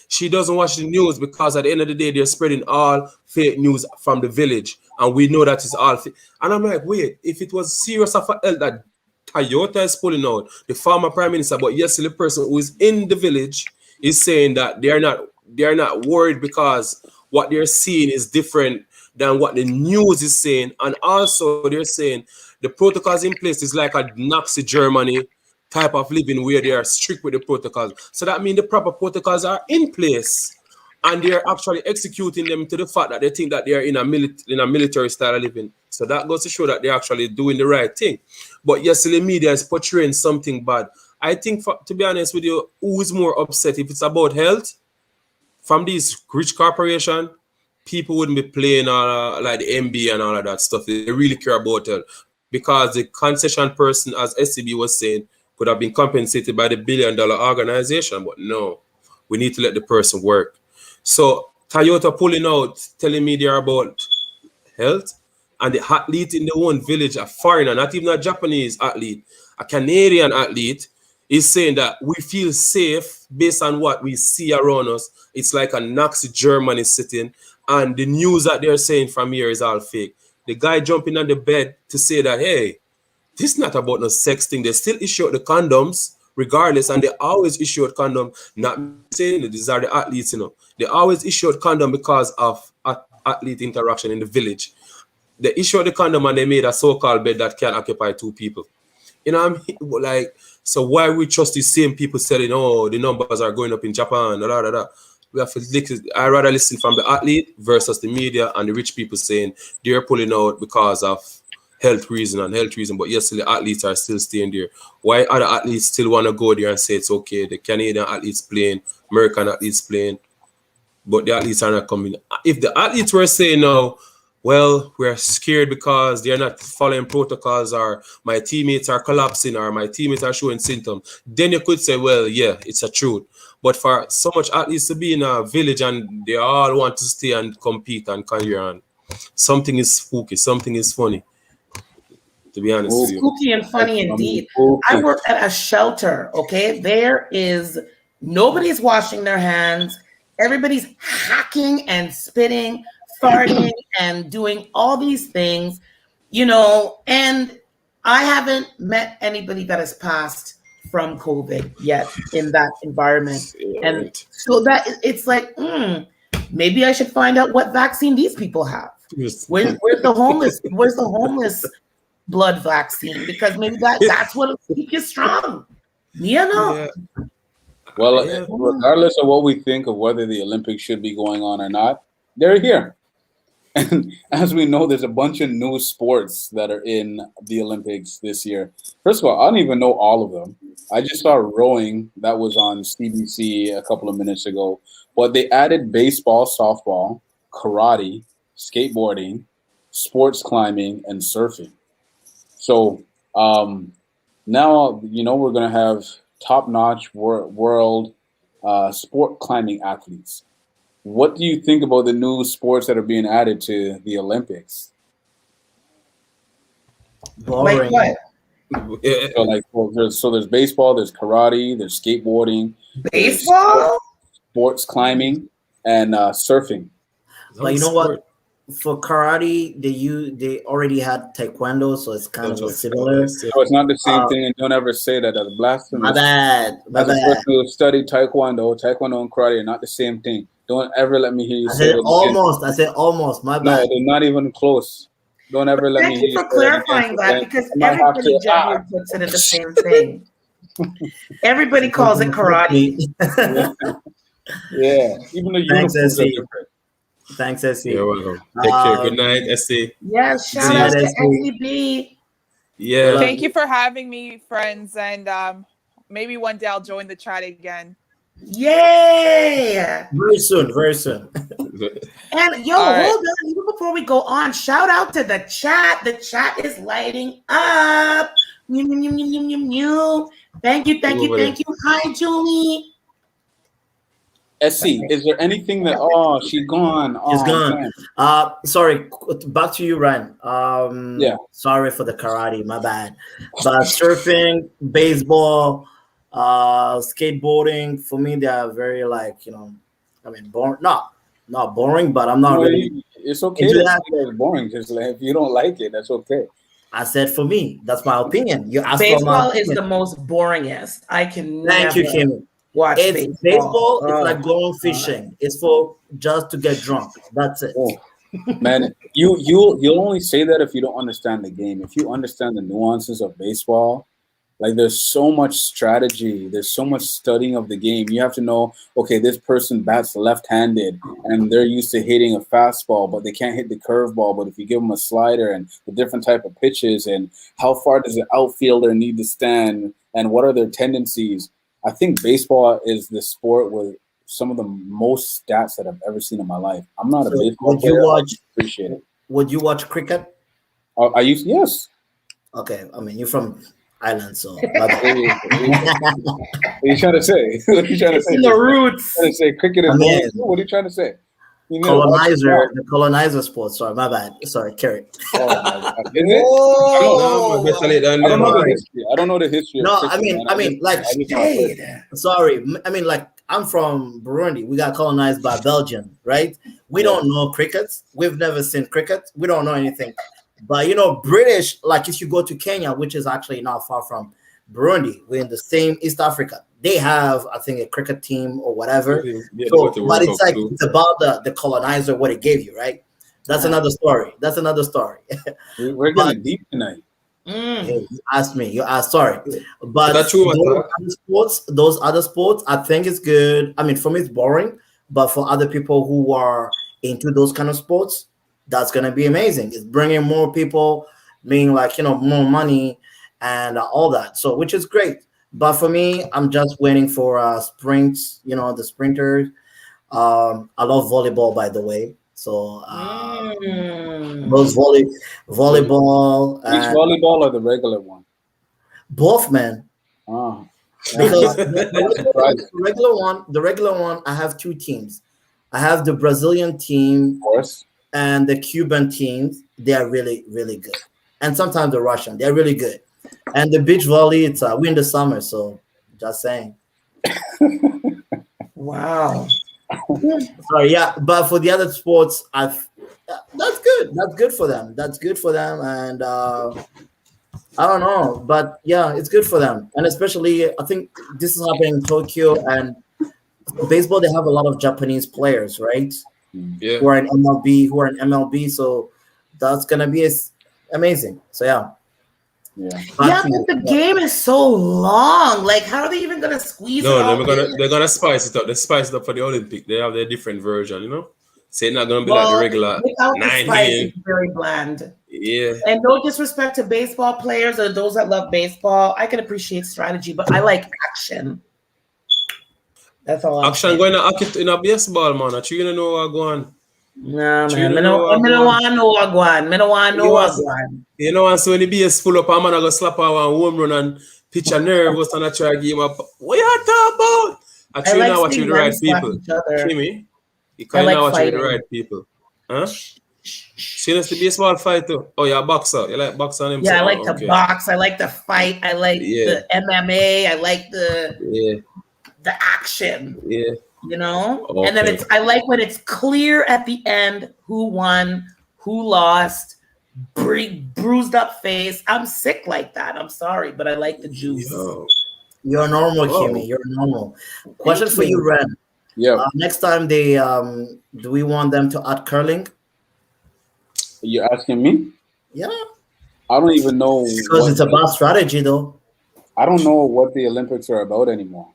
[SPEAKER 2] she doesn't watch the news because at the end of the day, they're spreading all fake news from the village. And we know that it's all fake. And I'm like, wait, if it was serious of a health that Toyota is pulling out, the former prime minister, but yes, the person who is in the village is saying that they are not worried because what they're seeing is different than what the news is saying. And also they're saying the protocols in place is like a Nazi Germany type of living where they are strict with the protocols. So that means the proper protocols are in place and they're actually executing them to the fact that they think that they are in a military style of living. So that goes to show that they're actually doing the right thing. But yes, the media is portraying something bad. I think, to be honest with you, who is more upset if it's about health from these rich corporations? People wouldn't be playing like the NBA and all of that stuff. They really care about health because the concession person, as SCB was saying, could have been compensated by the $1 billion organization, but no, we need to let the person work. So Toyota pulling out, telling me they're about health, and the athlete in their own village, a foreigner, not even a Japanese athlete, a Canadian athlete, is saying that we feel safe based on what we see around us. It's like a Nazi Germany sitting, and the news that they're saying from here is all fake. The guy jumping on the bed to say that, hey, this is not about no sex thing. They still issue out the condoms regardless, and they always issue out condom. Not saying that these are the athletes, you know. They always issue out condom because of athlete interaction in the village. They issue out the condom and they made a so-called bed that can occupy two people. You know what I mean? Like, so why we trust these same people saying, oh, the numbers are going up in Japan, We have to listen. I rather listen from the athlete versus the media and the rich people saying they're pulling out because of health reason. But yes, the athletes are still staying there. Why other athletes still want to go there and say it's okay? The Canadian athletes playing, American athletes playing, but the athletes are not coming. If the athletes were saying no, well, we're scared because they're not following protocols, or my teammates are collapsing, or my teammates are showing symptoms, then you could say, well, yeah, it's a truth. But for so much athletes to be in a village and they all want to stay and compete and carry on, something is spooky, something is funny. To be honest with you.
[SPEAKER 4] Spooky and funny indeed. I work at a shelter, okay? Nobody's washing their hands. Everybody's hacking and spitting, farting, and doing all these things, and I haven't met anybody that has passed from COVID yet in that environment. And so that it's like, maybe I should find out what vaccine these people have. Where's the homeless blood vaccine? Because maybe that's what will keep you strong.
[SPEAKER 1] Well, regardless of what we think of whether the Olympics should be going on or not, they're here. And as we know, there's a bunch of new sports that are in the Olympics this year. First of all, I don't even know all of them. I just saw rowing that was on CBC a couple of minutes ago. But they added baseball, softball, karate, skateboarding, sports climbing, and surfing. So now, we're going to have top-notch world sport climbing athletes. What do you think about the new sports that are being added to the Olympics?
[SPEAKER 3] Boring.
[SPEAKER 4] Like what?
[SPEAKER 1] So there's baseball, there's karate, there's skateboarding,
[SPEAKER 4] baseball,
[SPEAKER 1] sports climbing, and surfing.
[SPEAKER 3] But you know what? For karate, they already had taekwondo, so it's kind of similar.
[SPEAKER 1] So it's not the same thing, and don't ever say that as blasphemous.
[SPEAKER 3] My bad.
[SPEAKER 1] As a person who studied taekwondo and karate are not the same thing. Don't ever let me hear you say that.
[SPEAKER 3] I said almost. My bad.
[SPEAKER 1] No, they're not even close. Don't ever let me hear you.
[SPEAKER 4] Thank you for clarifying that, because everybody generally puts it in the same thing. Everybody calls it karate.
[SPEAKER 1] Yeah, even the uniforms are different.
[SPEAKER 3] Thanks, SC.
[SPEAKER 2] You're welcome. Take care. Good night, SC.
[SPEAKER 4] Yes, shout out to SCB.
[SPEAKER 2] Yeah.
[SPEAKER 5] Thank you for having me, friends, and maybe one day I'll join the chat again.
[SPEAKER 4] Yay!
[SPEAKER 3] Very soon.
[SPEAKER 4] And hold on, even before we go on, shout out to the chat. The chat is lighting up. Thank you. Hi, Julie.
[SPEAKER 1] SC, is there anything that she's gone?
[SPEAKER 3] She's gone. Man. Sorry, back to you, Ryan. Sorry for the karate, my bad. But surfing, baseball, skateboarding, for me, they are very boring. Not boring, but I'm not really.
[SPEAKER 1] It's okay to say it's boring. Just if you don't like it, that's okay.
[SPEAKER 3] I said for me, that's my opinion. You asked
[SPEAKER 4] baseball is the most boringest. I can.
[SPEAKER 3] Thank you, Kim.
[SPEAKER 4] Watch
[SPEAKER 3] baseball. It's like going fishing. It's for just to get drunk. That's it.
[SPEAKER 1] Oh, man, you'll only say that if you don't understand the game. If you understand the nuances of baseball, like there's so much strategy. There's so much studying of the game. You have to know, okay, this person bats left-handed and they're used to hitting a fastball, but they can't hit the curveball. But if you give them a slider and the different type of pitches and how far does the outfielder need to stand and what are their tendencies? I think baseball is the sport with some of the most stats that I've ever seen in my life. I'm not a baseball player. I appreciate it.
[SPEAKER 3] Would you watch cricket?
[SPEAKER 1] Yes.
[SPEAKER 3] Okay, I mean, you're from Ireland, so.
[SPEAKER 1] What are you trying to say? What are you trying to say?
[SPEAKER 4] In the roots.
[SPEAKER 1] Trying to say cricket is what are you trying to say?
[SPEAKER 3] The colonizer sport. Sorry, my bad. Sorry, carry.
[SPEAKER 1] Oh, my God. Is it? I don't know the history.
[SPEAKER 3] No, I'm from Burundi. We got colonized by Belgium, right? We don't know cricket. We've never seen cricket. We don't know anything. But British, like if you go to Kenya, which is actually not far from Burundi, we're in the same East Africa. They have, I think, a cricket team or whatever. But it's like it's about the colonizer, what it gave you, right? That's another story.
[SPEAKER 1] We're getting deep tonight.
[SPEAKER 3] Hey, you asked me. You asked. Sorry, but those other sports, I think it's good. I mean, for me, it's boring. But for other people who are into those kind of sports, that's gonna be amazing. It's bringing more people, being more money and all that. So, which is great. But for me, I'm just waiting for sprints. The sprinters. I love volleyball, by the way. So those volleyball.
[SPEAKER 1] Which volleyball or the regular one?
[SPEAKER 3] Both, man.
[SPEAKER 1] Oh.
[SPEAKER 3] Because the regular one, I have two teams. I have the Brazilian team,
[SPEAKER 1] of course,
[SPEAKER 3] and the Cuban teams, they are really, really good. And sometimes the Russian, they're really good. And the beach volley, it's we in the summer, so just saying.
[SPEAKER 4] Wow.
[SPEAKER 3] Sorry, yeah. But for the other sports, that's good. That's good for them. That's good for them. And I don't know, but yeah, it's good for them. And especially, I think this is happening in Tokyo and baseball. They have a lot of Japanese players, right?
[SPEAKER 2] Yeah.
[SPEAKER 3] Who are in MLB. So that's gonna be amazing. So yeah.
[SPEAKER 4] Yeah, but the game is so long. Like, how are they even gonna squeeze it all
[SPEAKER 2] they're gonna spice it up. They spice it up for the Olympic. They have their different version, you know. So it's not gonna be like the regular
[SPEAKER 4] without the spice, it's very bland.
[SPEAKER 2] Yeah.
[SPEAKER 4] And no disrespect to baseball players or those that love baseball. I can appreciate strategy, but I like action. That's all.
[SPEAKER 2] Action going to act in a baseball, man. You don't know what going.
[SPEAKER 4] Nah, man. I don't want to know what going. I don't want to know what going.
[SPEAKER 2] You know, so when the base full up, I'm going to slap out one home run and pitch a nervous and I try to give him up. What you talking about? Actually, you know what with the right people. Kimmy, you can't know what with the right people. Huh? See, that's the baseball fight too. Oh, you're a boxer. You like boxing on him?
[SPEAKER 4] Yeah, I like to box. I like to fight. I like the MMA. I like the action.
[SPEAKER 2] Yeah.
[SPEAKER 4] You know? Okay. And then I like when it's clear at the end who won, who lost, bruised up face. I'm sick like that. I'm sorry, but I like the juice.
[SPEAKER 3] You're normal, Kimmy. You're normal. Question for you, Ren.
[SPEAKER 1] Yeah.
[SPEAKER 3] Next time they do we want them to add curling?
[SPEAKER 1] You're asking me?
[SPEAKER 3] Yeah.
[SPEAKER 1] I don't even know.
[SPEAKER 3] Because it's about strategy, though.
[SPEAKER 1] I don't know what the Olympics are about anymore.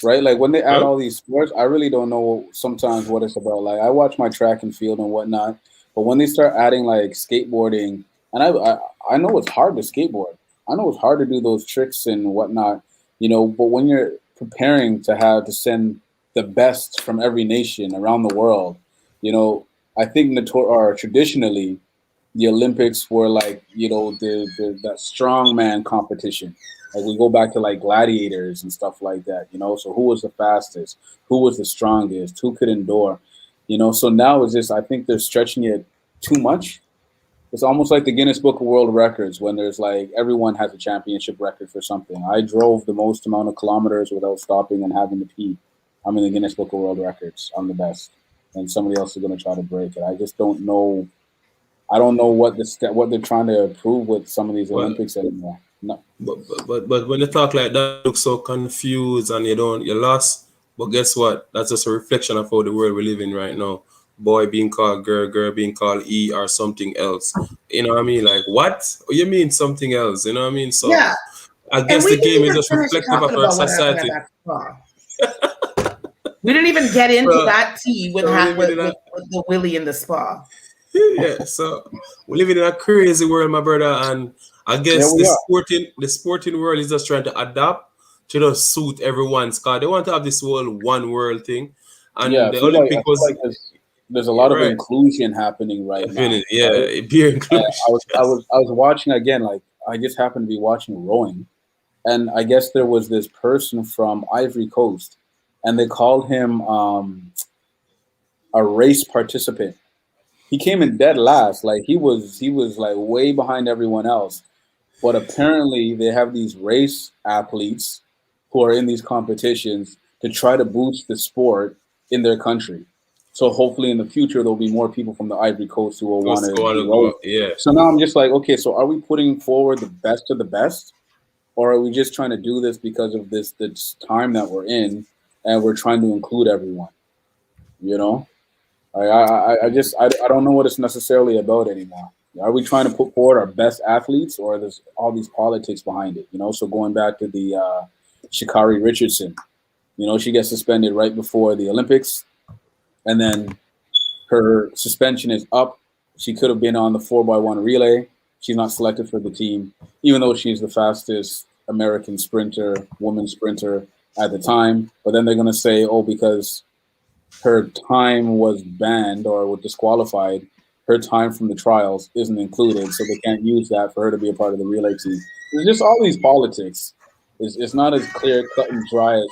[SPEAKER 1] Right? Like when they add all these sports, I really don't know sometimes what it's about. Like I watch my track and field and whatnot, but when they start adding like skateboarding, and I know it's hard to skateboard. I know it's hard to do those tricks and whatnot, you know, but when you're preparing to send the best from every nation around the world, you know, I think traditionally the Olympics were like, you know, that strongman competition. Like we go back to like gladiators and stuff like that, you know. So who was the fastest? Who was the strongest? Who could endure? You know. So now it's just I think they're stretching it too much. It's almost like the Guinness Book of World Records when there's like everyone has a championship record for something. I drove the most amount of kilometers without stopping and having to pee. I'm in the Guinness Book of World Records. I'm the best, and somebody else is going to try to break it. I just don't know. I don't know what they're trying to prove with some of these Olympics anymore. No.
[SPEAKER 2] But when you talk like that, you look so confused and you're lost. But guess what? That's just a reflection of how the world we live in right now. Boy being called girl, girl being called E or something else. You know what I mean? Like what? You mean something else? You know what I mean? So
[SPEAKER 4] yeah.
[SPEAKER 2] I guess the game is just reflective of our society.
[SPEAKER 4] We didn't even get into that tea with the Willie in the spa.
[SPEAKER 2] Yeah, so we're living in a crazy world, my brother, and I guess the sporting world is just trying to adapt to just suit everyone's car. They want to have this whole one world thing, and the Olympic was.
[SPEAKER 1] There's a lot of inclusion happening right now.
[SPEAKER 2] Yeah, beer inclusion.
[SPEAKER 1] I was watching again. Like I just happened to be watching rowing, and I guess there was this person from Ivory Coast, and they called him a race participant. He came in dead last. Like he was like way behind everyone else. But apparently they have these race athletes who are in these competitions to try to boost the sport in their country. So hopefully in the future there'll be more people from the Ivory Coast who will want to go.
[SPEAKER 2] Yeah.
[SPEAKER 1] So now I'm just like, okay, so are we putting forward the best of the best? Or are we just trying to do this because of this time that we're in and we're trying to include everyone? You know? I don't know what it's necessarily about anymore. Are we trying to put forward our best athletes, or there's all these politics behind it? You know, so going back to the Sha'Carri Richardson, you know, she gets suspended right before the Olympics, and then her suspension is up. She could have been on the 4x1 relay. She's not selected for the team, even though she's the fastest American woman sprinter at the time. But then they're going to say, oh, because her time was banned or was disqualified, her time from the trials isn't included, so they can't use that for her to be a part of the relay team. There's just all these politics. It's not as clear cut and dry as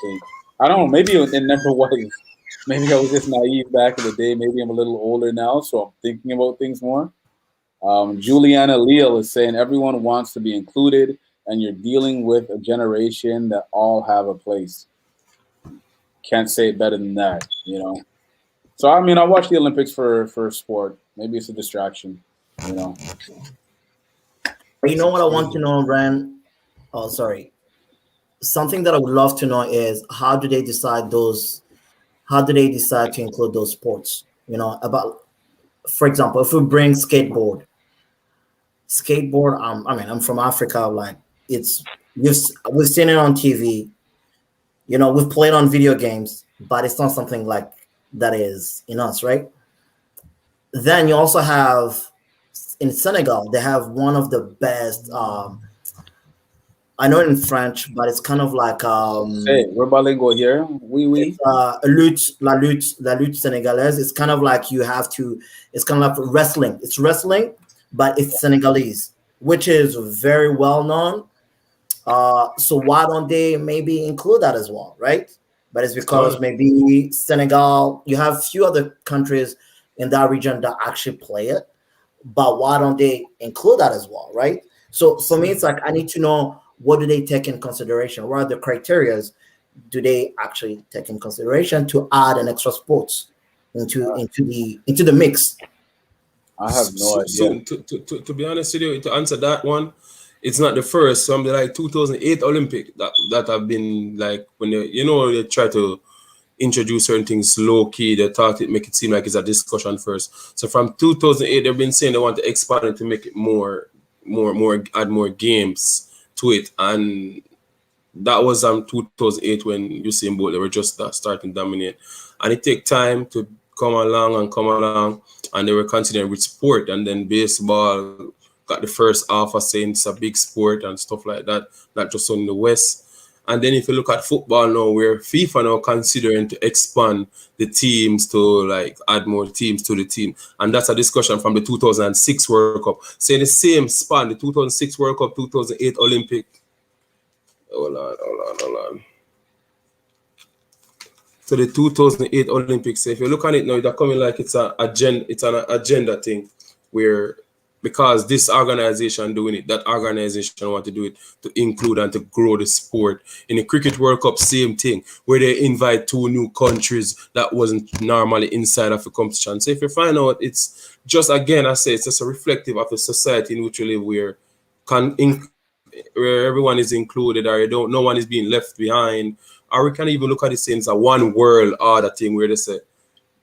[SPEAKER 1] I don't know. Maybe it never was maybe I was just naive back in the day. Maybe I'm a little older now, so I'm thinking about things more. Juliana Leal is saying everyone wants to be included, and you're dealing with a generation that all have a place. Can't say it better than that, you know. So I mean, I watch the Olympics for sport. Maybe it's a distraction, you know.
[SPEAKER 3] But you know what I want to know, Ren? Oh, sorry. Something that I would love to know is how do they decide those? How do they decide to include those sports? You know, about for example, if we bring skateboard. I mean, I'm from Africa. Like we've seen it on TV. You know, we've played on video games, but it's not something like that is in us, right? Then you also have in Senegal, they have one of the best. I know it in French, but it's kind of like
[SPEAKER 1] Hey, we're bilingual here. Oui.
[SPEAKER 3] la lutte sénégalaise. It's kind of like you have to. It's kind of like wrestling. It's wrestling, but it's Senegalese, which is very well known. So why don't they maybe include that as well, right? But it's because maybe Senegal, you have few other countries in that region that actually play it, but why don't they include that as well, right? So for me, it's like I need to know what do they take in consideration? What are the criterias do they actually take in consideration to add an extra sports into the mix?
[SPEAKER 1] I have no idea.
[SPEAKER 2] So to be honest with you, to answer that one, it's not the first. Some like 2008 Olympic that have been like when they try to introduce certain things low key. They thought it make it seem like it's a discussion first. So from 2008, they've been saying they want to expand it to make it more, add more games to it, and that was 2008 when Usain Bolt, they were just starting to dominate, and it take time to come along, and they were considering with sport, and then baseball got the first alpha saying it's a big sport and stuff like that, not just on the West. And then if you look at football now, where FIFA now considering to expand the teams to like add more teams to the team. And that's a discussion from the 2006 World Cup. Saying the same span, the 2006 World Cup, 2008 Olympic. Hold on. So the 2008 Olympics, so if you look at it now, it's coming like it's an agenda thing where because this organization doing it, that organization want to do it to include and to grow the sport. In the Cricket World Cup, same thing, where they invite 2 new countries that wasn't normally inside of the competition. So if you find out, it's just, again, I say, it's just a reflective of the society in which we live, where everyone is included, or no one is being left behind. Or we can even look at it saying it's a one world order thing, where they say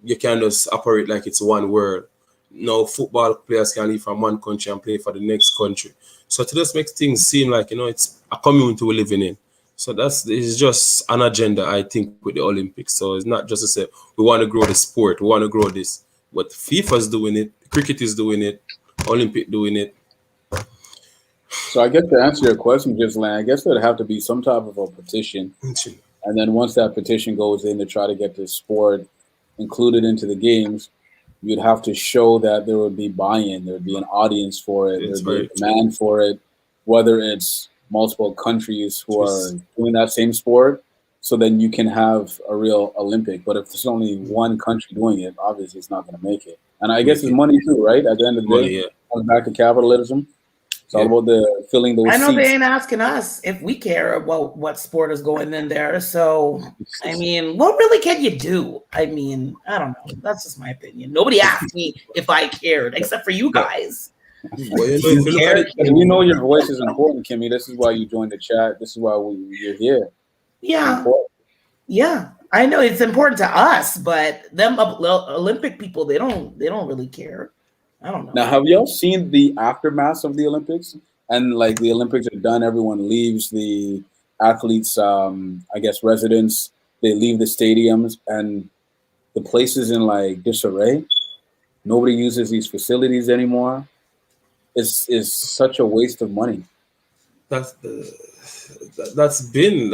[SPEAKER 2] you can just operate like it's one world. No football players can leave from one country and play for the next country. So to just make things seem like, it's a community we're living in. So it's just an agenda, I think, with the Olympics. So it's not just to say we want to grow the sport, we want to grow this. But FIFA's doing it, cricket is doing it, Olympic doing it.
[SPEAKER 1] So I guess to answer your question, Ghislaine, I guess there'd have to be some type of a petition. And then once that petition goes in to try to get this sport included into the games, you'd have to show that there would be buy-in, there would be an audience for it, there would be a demand for it, whether it's multiple countries who are doing that same sport, so then you can have a real Olympic. But if there's only one country doing it, obviously it's not going to make it. And I guess it's money too, right? At the end of the day, going back to capitalism, it's all about the filling those
[SPEAKER 4] I know
[SPEAKER 1] seats.
[SPEAKER 4] they ain't asking us if we care about what sport is going in there. So, I mean, what really can you do? I mean, I don't know. That's just my opinion. Nobody asked me if I cared, except for you guys.
[SPEAKER 1] We know your voice is important, Kimmy. This is why you joined the chat. This is why you're here.
[SPEAKER 4] Yeah. Yeah. I know it's important to us, but them Olympic people, they don't really care. I don't know.
[SPEAKER 1] Now, have y'all seen the aftermath of the Olympics? And like the Olympics are done, everyone leaves the athletes, I guess, residence. They leave the stadiums, and the place is in like disarray. Nobody uses these facilities anymore. It's such a waste of money.
[SPEAKER 2] That's been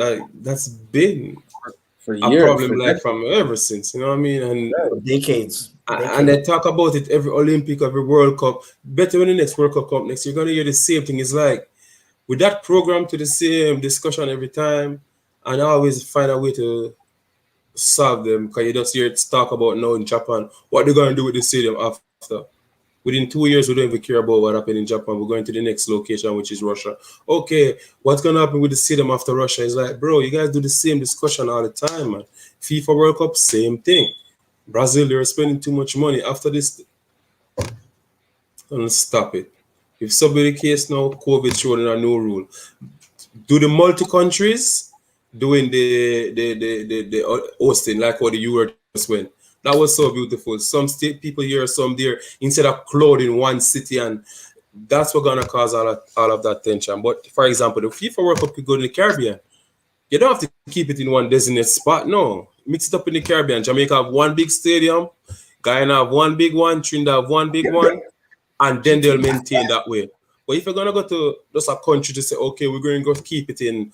[SPEAKER 1] for
[SPEAKER 2] a
[SPEAKER 1] years,
[SPEAKER 2] problem like from ever since, you know what I mean? And
[SPEAKER 3] decades.
[SPEAKER 2] And they talk about it every Olympic, every World Cup. Better when the next World Cup comes next, you're gonna hear the same thing. It's like with that program to the same discussion every time, and I always find a way to solve them, because you just hear it talk about now in Japan, what they're going to do with the stadium after. Within 2 years, we don't even care about what happened in Japan. We're going to the next location, which is Russia. Okay, what's going to happen with the stadium after Russia? It's like, bro, you guys do the same discussion all the time, man. FIFA World Cup, same thing. Brazil, they're spending too much money. After this, don't stop it. If somebody case now, COVID showing a new rule. Do the multi-countries doing the hosting, like what the Euro just went. That was so beautiful. Some state people here, some there, instead of clouding one city, and that's what's gonna cause all of that tension. But for example, the FIFA World Cup could go to the Caribbean. You don't have to keep it in one designated spot. No, mix it up in the Caribbean. Jamaica have one big stadium, Guyana have one big one, Trinidad have one big one, and then they'll maintain that way. But if you're gonna go to just a country to say, okay, we're going to go keep it in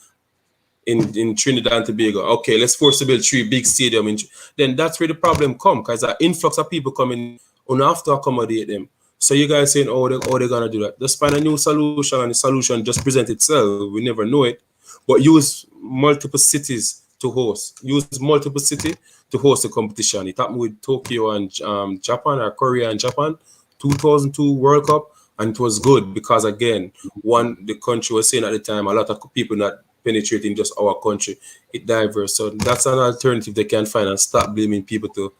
[SPEAKER 2] Trinidad and Tobago, okay, let's force to build 3 big stadiums, then that's where the problem comes, because an influx of people coming, and have to accommodate them. So you guys saying, they're gonna do that. Just find a new solution, and the solution just present itself. We never know it. But use multiple cities to host. Use multiple cities to host the competition. It happened with Tokyo and Japan, or Korea and Japan, 2002 World Cup, and it was good because, again, the country was saying at the time, a lot of people not penetrating just our country. It diverse. So that's an alternative they can find, and stop blaming people to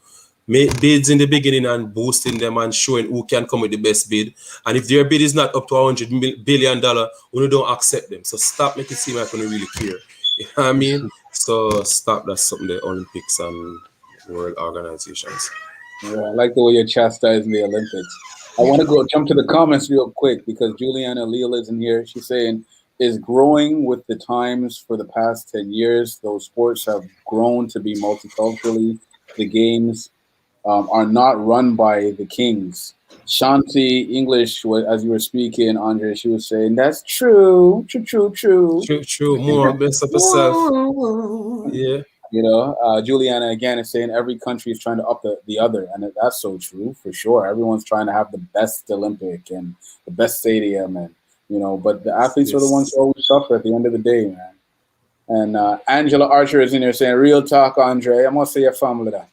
[SPEAKER 2] make bids in the beginning and boosting them and showing who can come with the best bid. And if their bid is not up to $100 billion, we don't accept them. So stop making it seem like we don't really care. You know what I mean? So stop. That's something the Olympics and world organizations.
[SPEAKER 1] Yeah, I like the way you're chastising the Olympics. I want to jump to the comments real quick because Juliana Leal isn't here. She's saying, is growing with the times for the past 10 years. Those sports have grown to be multiculturally. The games are not run by the kings. Shanti English, as you were speaking, Andre, she was saying, that's true.
[SPEAKER 2] True. More best of yourself. Yeah.
[SPEAKER 1] You know, Juliana again is saying every country is trying to up the other, and that's so true for sure. Everyone's trying to have the best Olympic and the best stadium, and you know, but the athletes are the ones who always suffer at the end of the day, man. And Angela Archer is in there saying, "Real talk, Andre. I must say your family that."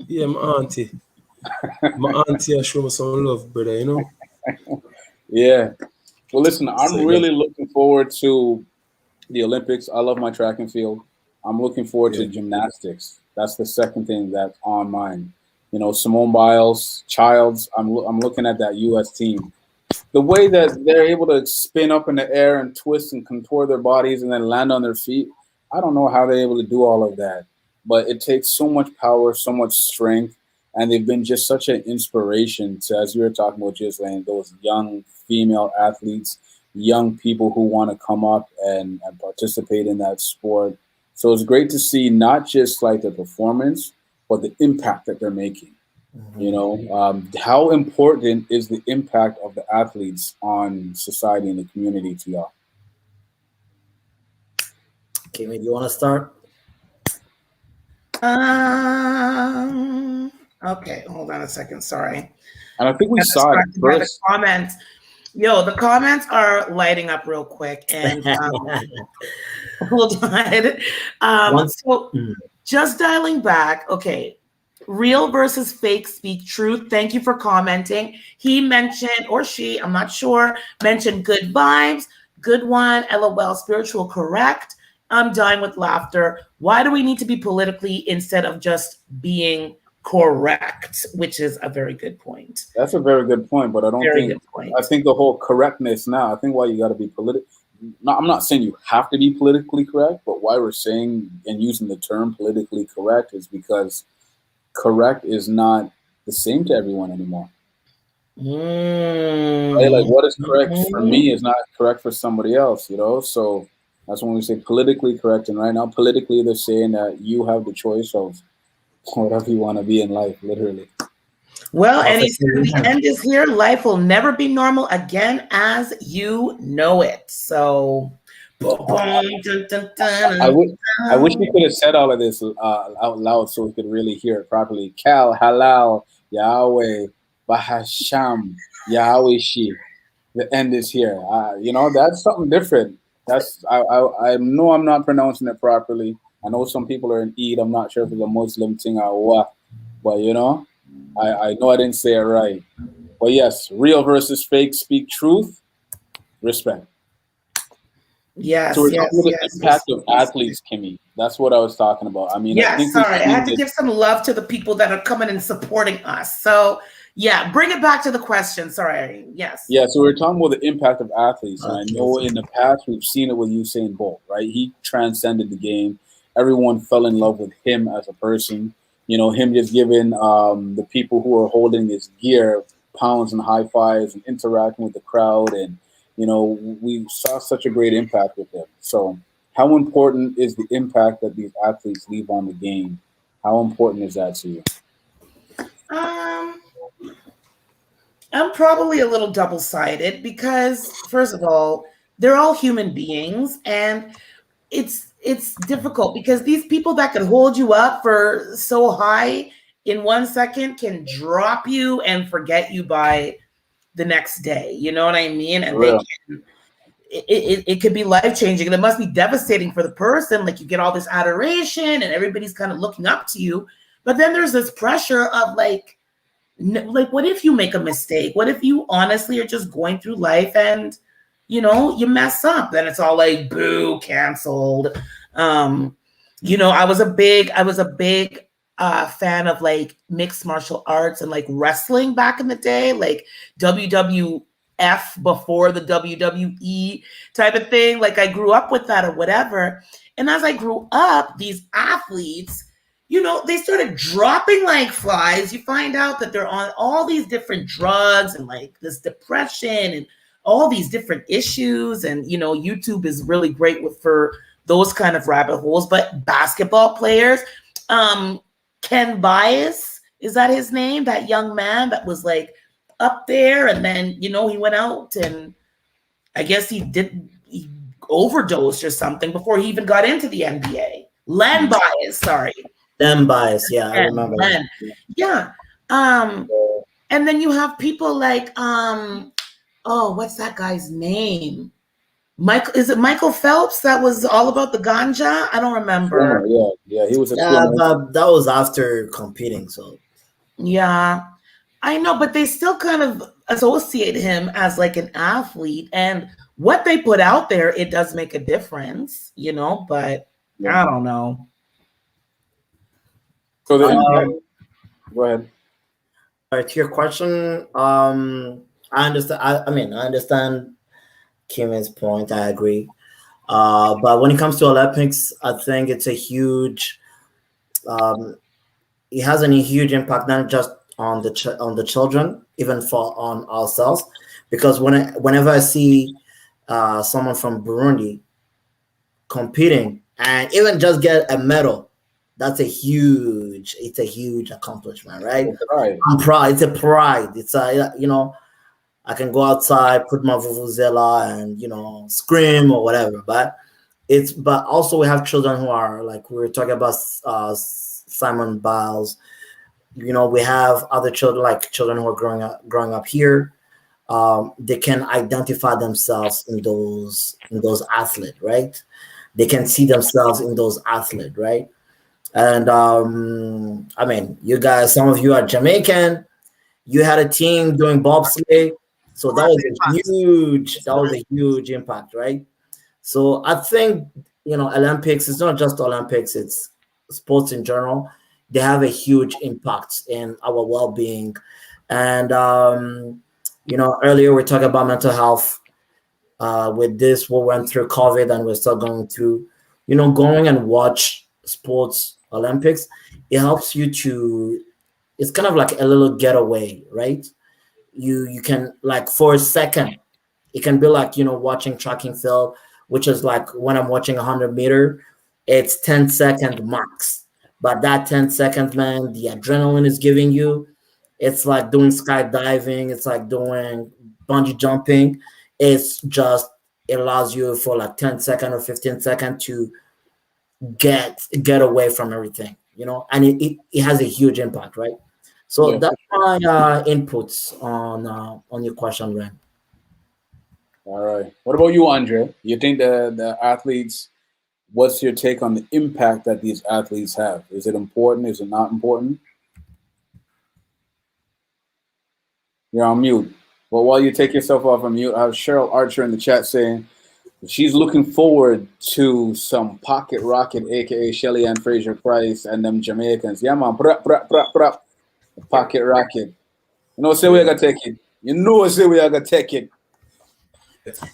[SPEAKER 2] Yeah, my auntie. My auntie has shown me some love, brother. You know.
[SPEAKER 1] Yeah. Well, listen, I'm really looking forward to the Olympics. I love my track and field. I'm looking forward to gymnastics. That's the second thing that's on mine. You know, Simone Biles, Childs. I'm looking at that U.S. team. The way that they're able to spin up in the air and twist and contour their bodies and then land on their feet. I don't know how they're able to do all of that, but it takes so much power, so much strength, and they've been just such an inspiration to, as you were talking about, just like those young female athletes, young people who want to come up and participate in that sport. So it's great to see not just like the performance, but the impact that they're making. Mm-hmm. You know, how important is the impact of the athletes on society and the community to y'all?
[SPEAKER 3] Kimmy, do you want to start?
[SPEAKER 4] Okay, hold on a second. Sorry.
[SPEAKER 1] And I think we saw it first.
[SPEAKER 4] The comments. Yo, the comments are lighting up real quick. And hold on. So just dialing back. Okay. Real versus fake speak truth. Thank you for commenting. He mentioned, or she, I'm not sure, mentioned good vibes, good one, LOL, spiritual correct. I'm dying with laughter. Why do we need to be politically instead of just being correct? Which is a very good point.
[SPEAKER 1] That's a very good point, but I don't think, I think the whole correctness now, I think why you got to be political. No, I'm not saying you have to be politically correct, but why we're saying and using the term politically correct is because correct is not the same to everyone anymore. Right? Like what is correct for me is not correct for somebody else, you know? So that's when we say politically correct. And right now, politically, they're saying that you have the choice of whatever you want to be in life, literally.
[SPEAKER 4] Well, and he said the end is here. Life will never be normal again as you know it. So I
[SPEAKER 1] wish we could have said all of this out loud so we could really hear it properly. Kal, halal, Yahweh, Bahasham, Yahweh Shi. The end is here. You know, that's something different. That's I know I'm not pronouncing it properly, I know some people are in Eid. I'm not sure if it's a Muslim thing or what, but you know, I know I didn't say it right. But yes, real versus fake, speak truth, respect.
[SPEAKER 4] Yes,
[SPEAKER 1] So we're
[SPEAKER 4] yes,
[SPEAKER 1] talking about the
[SPEAKER 4] yes.
[SPEAKER 1] impact of athletes, Kimmy. That's what I was talking about. I mean, I
[SPEAKER 4] Yeah,
[SPEAKER 1] think we've
[SPEAKER 4] sorry. I
[SPEAKER 1] seen
[SPEAKER 4] had to
[SPEAKER 1] this.
[SPEAKER 4] give some love to the people that are coming and supporting us. So, yeah, bring it back to the question. Sorry, Irene. Yes.
[SPEAKER 1] Yeah, so we're talking about the impact of athletes, and I
[SPEAKER 3] Okay.
[SPEAKER 1] know in the past we've seen it with Usain Bolt, right? He transcended the game. Everyone fell in love with him as a person. You know, him just giving the people who are holding his gear pounds and high fives and interacting with the crowd, and you know, we saw such a great impact with him. So, how important is the impact that these athletes leave on the game? How important is that to you?
[SPEAKER 4] Um, I'm probably a little double-sided because, first of all, they're all human beings, and it's difficult because these people that can hold you up for so high in 1 second can drop you and forget you by the next day. You know what I mean? And
[SPEAKER 1] For
[SPEAKER 4] they
[SPEAKER 1] real.
[SPEAKER 4] can it could be life changing, and it must be devastating for the person. Like, you get all this adoration and everybody's kind of looking up to you, but then there's this pressure of like, like, what if you make a mistake? What if you honestly are just going through life and you mess up? Then it's all like, boo, canceled. um I was a big fan of like mixed martial arts and like wrestling back in the day, like WWF before the WWE type of thing. Like, I grew up with that or whatever. And as I grew up, these athletes, they started dropping like flies. You find out that they're on all these different drugs and like this depression and all these different issues. And, YouTube is really great for those kind of rabbit holes. But basketball players, Ken Bias, is that his name? That young man that was like up there. And then, he went out and I guess he overdosed or something before he even got into the NBA. Len Bias, sorry.
[SPEAKER 3] Them bias, yeah, I remember.
[SPEAKER 4] Len. Yeah. And then you have people like what's that guy's name? Is it Michael Phelps that was all about the ganja? I don't remember.
[SPEAKER 1] Yeah, he was a
[SPEAKER 3] Yeah,
[SPEAKER 1] swimmer.
[SPEAKER 3] but that was after competing, so
[SPEAKER 4] Yeah, I know, but they still kind of associate him as like an athlete, and what they put out there, it does make a difference, but I don't know.
[SPEAKER 1] So the impact. Go ahead.
[SPEAKER 3] to your question, I understand. I mean, I understand Kimmy's point. I agree. But when it comes to Olympics, I think it's a huge. It has a huge impact, not just on the children, even on ourselves, because whenever I see someone from Burundi competing and even just get a medal, it's a huge accomplishment, right? I'm proud. It's a pride. It's I can go outside, put my vuvuzela and scream or whatever. But also we have children who are like we were talking about Simone Biles. We have other children, like children who are growing up here. They can identify themselves in those athletes, right? They can see themselves in those athletes, right? And I mean, you guys, some of you are Jamaican. You had a team doing bobsleigh, so that was a huge impact, right? So I think Olympics. It's not just Olympics; it's sports in general. They have a huge impact in our well-being, and earlier we talked about mental health. With this, we went through COVID, and we're still going through. Going and watch sports Olympics, it helps you to. It's kind of like a little getaway, right? You can, like, for a second, it can be like watching track and field, which is like when I'm watching 100-meter, it's 10-second max. But that 10 seconds, man, the adrenaline is giving you. It's like doing skydiving. It's like doing bungee jumping. It allows you for like 10-second or 15-second to get away from everything, and it has a huge impact, right? So that's my inputs on your question, Ren.
[SPEAKER 1] All right. What about you, Andre? You think the athletes what's your take on the impact that these athletes have? Is it important? Is it not important? You're on mute. Well, while you take yourself off of mute, I have Cheryl Archer in the chat saying she's looking forward to some pocket rocket, aka Shelly Ann Fraser Price and them Jamaicans. Yeah, man. Pocket rocket. You know, say we are gonna take it. You know, say we are gonna take it.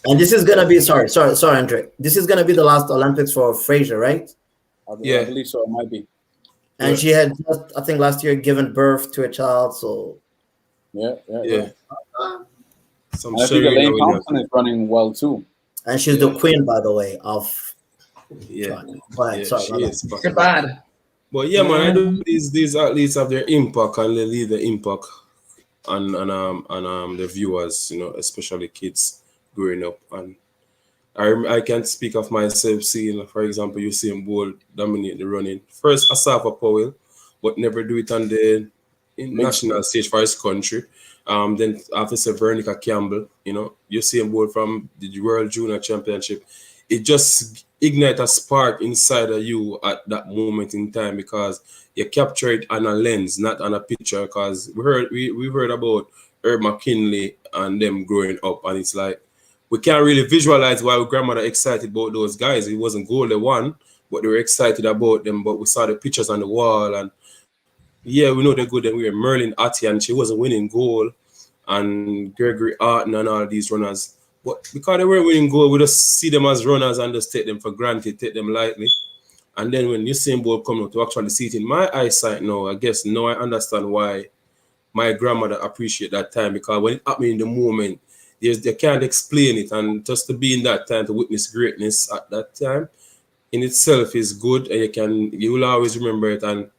[SPEAKER 3] And this is gonna be sorry, Andre. This is gonna be the last Olympics for Fraser, right?
[SPEAKER 1] I believe so. It might be.
[SPEAKER 3] And she had just, I think, last year given birth to a child. So
[SPEAKER 1] yeah.
[SPEAKER 2] Some
[SPEAKER 1] I think Elaine Thompson is running well too.
[SPEAKER 3] And she's the queen, by the way, of
[SPEAKER 2] track.
[SPEAKER 3] Sorry,
[SPEAKER 2] she is. But yeah, man, I know these athletes have their impact and they leave the impact on the viewers, you know, especially kids growing up. And I can't speak of myself seeing, for example, Usain Bolt dominate the running. First, Asafa Powell, but never do it on the national stage for his country. Then Officer Veronica Campbell, you know, Usain Bolt from the World Junior Championship. It just ignite a spark inside of you at that moment in time because you capture it on a lens, not on a picture. Because we heard about Herb McKinley and them growing up, and it's like we can't really visualize why our grandmother excited about those guys. It wasn't goal they won, but they were excited about them. But we saw the pictures on the wall, and yeah, we know they're good. And we were Merlin Atty, and she wasn't winning goal, and Gregory Arton and all these runners. But because they weren't winning goal, we just see them as runners and just take them for granted, take them lightly. And then when Usain Bolt come out to actually see it in my eyesight now, I guess now I understand why my grandmother appreciate that time, because when it happened in the moment, they can't explain it. And just to be in that time to witness greatness at that time in itself is good, and you will always remember it. And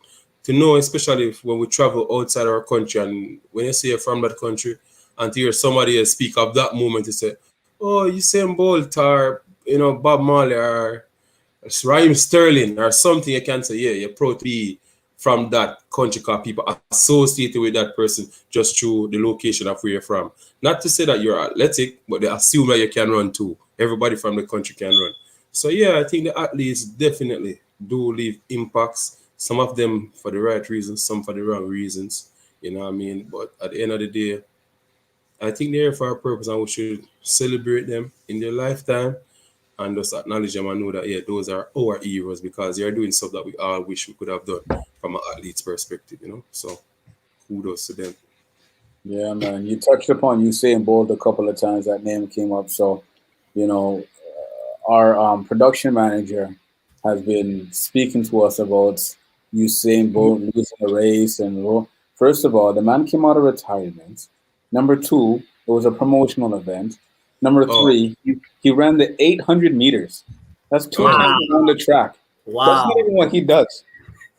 [SPEAKER 2] to know, especially when we travel outside our country, and when you say you're from that country, and to hear somebody else speak of that moment, you say, oh, Usain Bolt, or you know, Bob Marley, or Raheem Sterling, or something, you can say, yeah, you're proud to be from that country because people associated with that person just through the location of where you're from. Not to say that you're athletic, but they assume that you can run too. Everybody from the country can run. So yeah, I think the athletes definitely do leave impacts. Some of them for the right reasons, some for the wrong reasons. You know what I mean? But at the end of the day, I think they're here for a purpose, and we should celebrate them in their lifetime and just acknowledge them and know that, yeah, those are our heroes because they're doing stuff that we all wish we could have done from an athlete's perspective, you know? So kudos to them.
[SPEAKER 1] Yeah, man. You touched upon Usain Bolt a couple of times. That name came up. So, you know, our production manager has been speaking to us about Usain Bolt losing a race. And first of all, the man came out of retirement. Number two, it was a promotional event. Number three, he ran the 800 meters. That's 2 times around the track.
[SPEAKER 3] Wow.
[SPEAKER 1] That's not even what he does.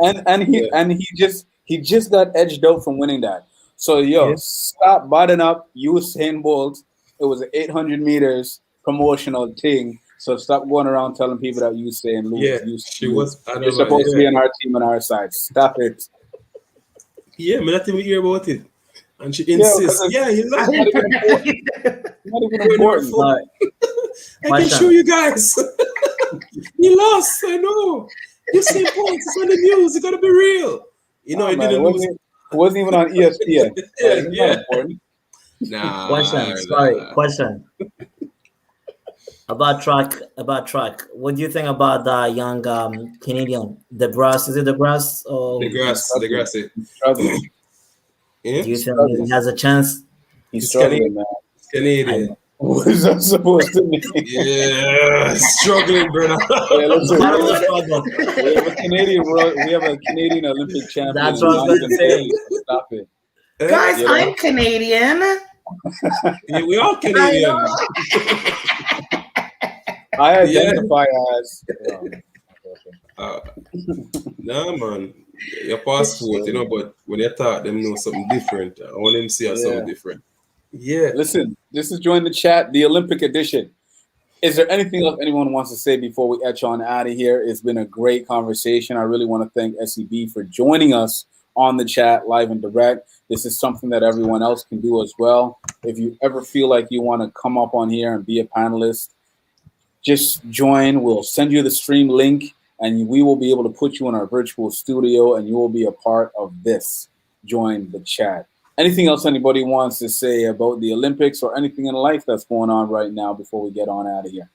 [SPEAKER 1] And he just got edged out from winning that. So stop butting up Usain Bolt. It was an 800 meters promotional thing. So stop going around telling people that Usain lose.
[SPEAKER 2] Yeah,
[SPEAKER 1] You're supposed to be on our team on our side. Stop it.
[SPEAKER 2] Yeah, man, I didn't hear about it. And she insists, he lost.
[SPEAKER 1] Not even important.
[SPEAKER 2] I can show you guys. He lost, I know. Usain Bolt, it's on the news. It's gotta be real. You know, it didn't lose.
[SPEAKER 1] It wasn't even on ESPN.
[SPEAKER 3] Question. About track. What do you think about the young Canadian DeBrasse? Is it DeBrasse?
[SPEAKER 2] DeGrasse.
[SPEAKER 3] Yeah? Do you think he has a chance?
[SPEAKER 1] He's struggling, man.
[SPEAKER 2] Canadian.
[SPEAKER 1] What is that supposed to mean?
[SPEAKER 2] Yeah, struggling, brother.
[SPEAKER 1] We have a Canadian Olympic champion.
[SPEAKER 3] That's what I was going to say.
[SPEAKER 1] Stop it.
[SPEAKER 4] Guys, I'm Canadian.
[SPEAKER 2] Yeah, we all Canadian.
[SPEAKER 1] I identify as.
[SPEAKER 2] Nah, man. Your passport, you know, but when they talk, them know something different. I want them to see something different. Yeah.
[SPEAKER 1] Listen, this is Join the Chat, the Olympic edition. Is there anything else anyone wants to say before we etch on out of here? It's been a great conversation. I really want to thank SEB for joining us on the chat live and direct. This is something that everyone else can do as well. If you ever feel like you want to come up on here and be a panelist, just join. We'll send you the stream link, and we will be able to put you in our virtual studio, and you will be a part of this. Join the chat. Anything else anybody wants to say about the Olympics or anything in life that's going on right now before we get on out of here?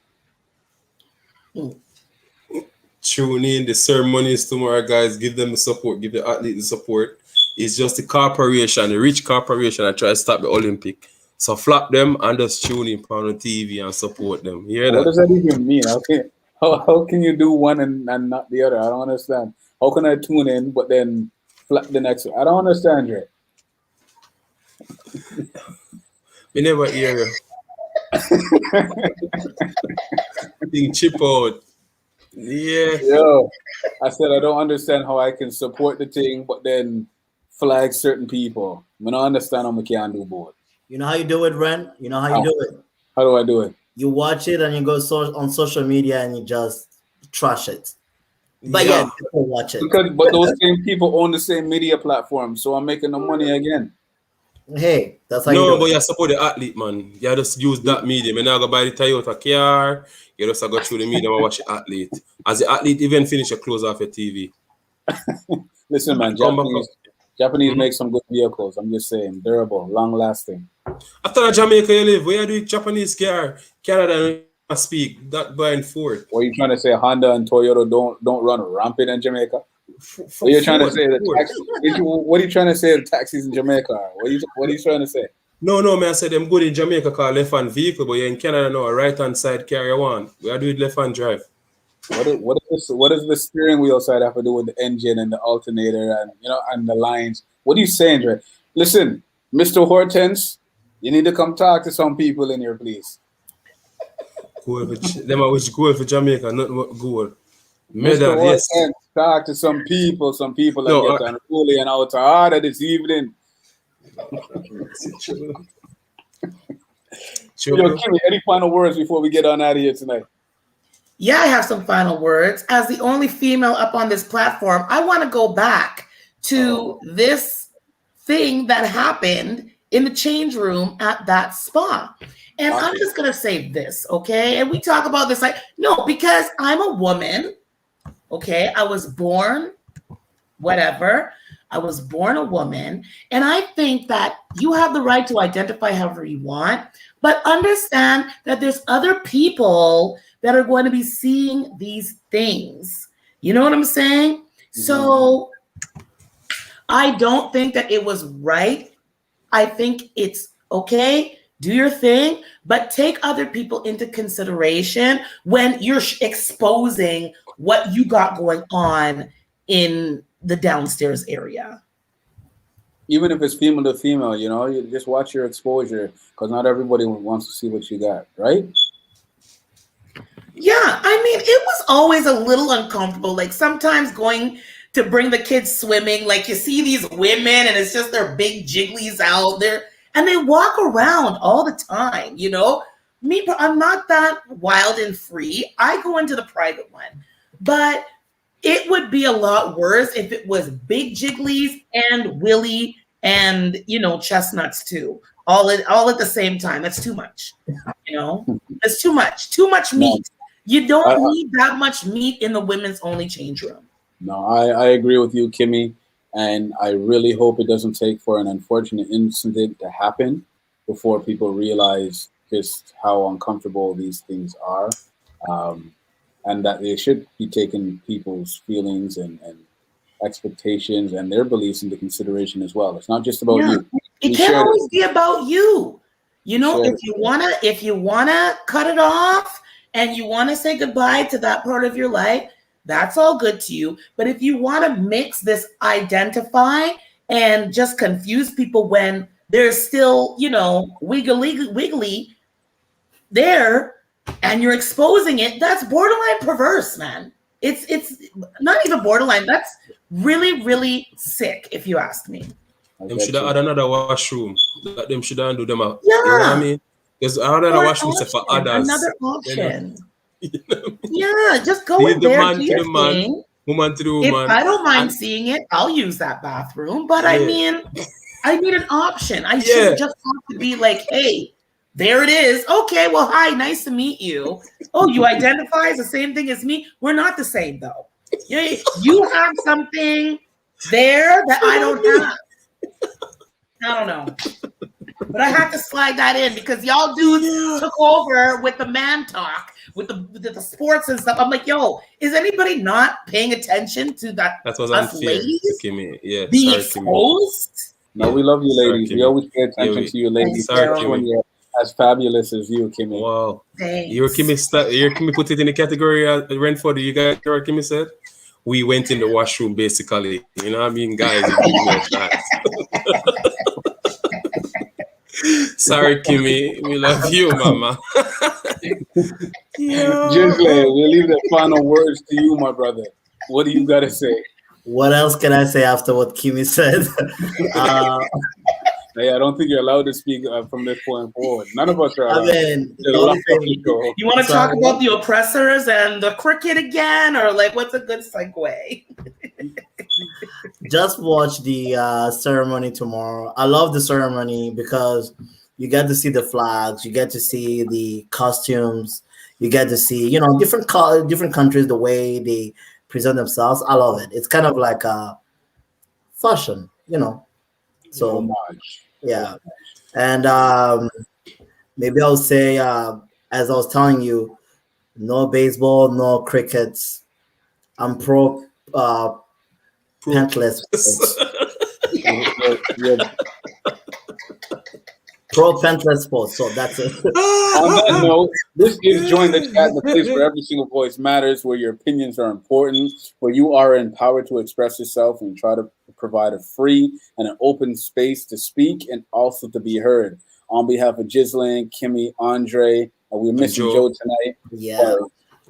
[SPEAKER 2] Tune in. The ceremony is tomorrow, guys. Give them the support. Give the athlete the support. It's just the corporation, the rich corporation that try to stop the Olympic. So flop them and just tune in on the TV and support them. You hear that?
[SPEAKER 1] What does that even mean? How can you do one and not the other? I don't understand. How can I tune in but then flap the next one? I don't understand, Dre.
[SPEAKER 2] We never hear you. Thing chip out. Yeah.
[SPEAKER 1] Yo, I said I don't understand how I can support the thing but then flag certain people. I don't understand how I can do both.
[SPEAKER 3] You know how you do it, Ren? You know how you do it?
[SPEAKER 1] How do I do it?
[SPEAKER 3] You watch it and you go on social media and you just trash it. But yeah, people watch it.
[SPEAKER 1] But those same people own the same media platform, so I'm making the money again.
[SPEAKER 3] Hey, that's how
[SPEAKER 2] no,
[SPEAKER 3] you do
[SPEAKER 2] but
[SPEAKER 3] it.
[SPEAKER 2] you support the athlete, man. You just use that medium. You now go buy the Toyota car. You just go through the medium and watch the athlete. As the athlete even finish, you close off your TV.
[SPEAKER 1] Listen, man, Japanese make some good vehicles. I'm just saying, durable, long lasting.
[SPEAKER 2] After Jamaica you live, where you do Japanese car? Canada speak that buying Ford.
[SPEAKER 1] What are you trying to say? Honda and Toyota don't run rampant in Jamaica? What are you trying to say? What are you trying to say? The taxis in Jamaica are? What are you trying to say?
[SPEAKER 2] No, man. I said them good in Jamaica called left-hand vehicle, but you're in Canada now, a right-hand side carrier one. We are doing left-hand drive.
[SPEAKER 1] What does the steering wheel side have to do with the engine and the alternator and and the lines? What are you saying, Dre? Listen, Mr. Hortense, you need to come talk to some people in here, please.
[SPEAKER 2] Them always go for Jamaica, not good.
[SPEAKER 1] Mr. Hortense, talk to some people that get unruly and out of order this evening. Yo, Kimmy, any final words before we get on out of here tonight?
[SPEAKER 4] Yeah, I have some final words. As the only female up on this platform, I want to go back to this thing that happened in the change room at that spa. And I'm just going to say this, okay? And we talk about this because I'm a woman, okay? I was born, whatever. I was born a woman. And I think that you have the right to identify however you want, but understand that there's other people that are going to be seeing these things. You know what I'm saying? Mm-hmm. So I don't think that it was right. I think it's okay. Do your thing, but take other people into consideration when you're exposing what you got going on in the downstairs area.
[SPEAKER 1] Even if it's female to female, you just watch your exposure because not everybody wants to see what you got, right?
[SPEAKER 4] Yeah, I mean, it was always a little uncomfortable. Like sometimes going to bring the kids swimming, like you see these women and it's just their big jigglies out there and they walk around all the time, Me, I'm not that wild and free. I go into the private one, but it would be a lot worse if it was big jigglies and Willie and, chestnuts too. All at the same time. That's too much. It's too much. Too much meat. You don't need that much meat in the women's only change room.
[SPEAKER 1] No, I agree with you, Kimmy. And I really hope it doesn't take for an unfortunate incident to happen before people realize just how uncomfortable these things are. And that they should be taking people's feelings and expectations and their beliefs into consideration as well. It's not just about you.
[SPEAKER 4] It can't always be about you. If you wanna cut it off and you wanna say goodbye to that part of your life, that's all good to you. But if you wanna mix this identify and just confuse people when there's still, wiggly there and you're exposing it, that's borderline perverse, man. It's not even borderline. That's really, really sick, if you ask me.
[SPEAKER 2] Them should have had another washroom. Them should have do them out. Yeah. You know what I mean? There's another washroom for others.
[SPEAKER 4] Another option. Yeah, just go in there. Do your thing.
[SPEAKER 2] Woman to the woman.
[SPEAKER 4] If I don't mind seeing it, I'll use that bathroom. But I mean, I need an option. I shouldn't just have to be like, hey, There it is. Okay, well, hi, nice to meet you. Oh, you identify as the same thing as me? We're not the same, though. You have something there that I don't have. I don't know. But I have to slide that in because y'all dudes took over with the man talk, with the sports and stuff. I'm like, yo, is anybody not paying attention to that?
[SPEAKER 2] That was
[SPEAKER 4] us
[SPEAKER 2] unfair,
[SPEAKER 4] ladies
[SPEAKER 2] Kimmy. Yeah,
[SPEAKER 4] being
[SPEAKER 2] sorry, Kimmy.
[SPEAKER 4] exposed?
[SPEAKER 1] No, we love you, ladies.
[SPEAKER 2] Sorry,
[SPEAKER 1] We
[SPEAKER 2] Kimmy.
[SPEAKER 1] always pay attention to you, ladies.
[SPEAKER 2] Sorry,
[SPEAKER 4] Thank
[SPEAKER 2] Kimmy.
[SPEAKER 1] When you're as fabulous as you, Kimmy.
[SPEAKER 2] Wow.
[SPEAKER 4] Thanks.
[SPEAKER 2] Your Kimmy put it in the category Renford. You guys hear what Kimmy said? We went in the washroom, basically. You know what I mean, guys? You give me a chance. Sorry, Kimmy. We love you, mama.
[SPEAKER 1] Gisle, we'll leave the final words to you, my brother. What do you got to say?
[SPEAKER 3] What else can I say after what Kimmy said?
[SPEAKER 1] Hey, I don't think you're allowed to speak from this point forward. None of us are
[SPEAKER 3] I
[SPEAKER 1] allowed.
[SPEAKER 3] mean, the only thing,
[SPEAKER 4] You want to talk about the oppressors and the cricket again, or like what's a good segue?
[SPEAKER 3] just watch the ceremony tomorrow. I love the ceremony because you get to see the flags, you get to see the costumes, you get to see, you know, different countries, the way they present themselves. I love it. It's kind of like a fashion, you know. So
[SPEAKER 1] much.
[SPEAKER 3] Yeah, and maybe I'll say, as I was telling you, no baseball, no cricket. I'm pro pantless sports. Pro pantless sports. So that's it.
[SPEAKER 1] On that note, this is Join the Chat, the place where every single voice matters, where your opinions are important, where you are empowered to express yourself, and we try to provide a free and an open space to speak and also to be heard. On behalf of Ghislaine, Kimmy, Andre, we're missing Joe tonight.
[SPEAKER 3] Yeah.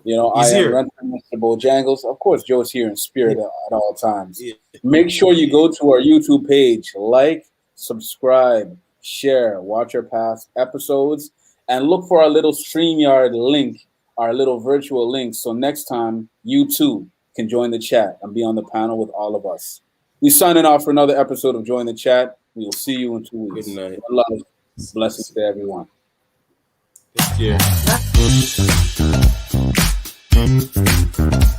[SPEAKER 1] You know,
[SPEAKER 2] He's
[SPEAKER 1] I am
[SPEAKER 2] here.
[SPEAKER 1] Renford, Mr. Bojangles. Of course, Joe's here in spirit at all times. Yeah. Make sure you go to our YouTube page, like, subscribe, share, watch our past episodes, and look for our little StreamYard link, our little virtual link. So next time, you too can join the chat and be on the panel with all of us. We're signing off for another episode of Join the Chat. We will see you in 2 weeks.
[SPEAKER 2] Good night.
[SPEAKER 1] Love. Blessings to everyone.
[SPEAKER 2] Take care.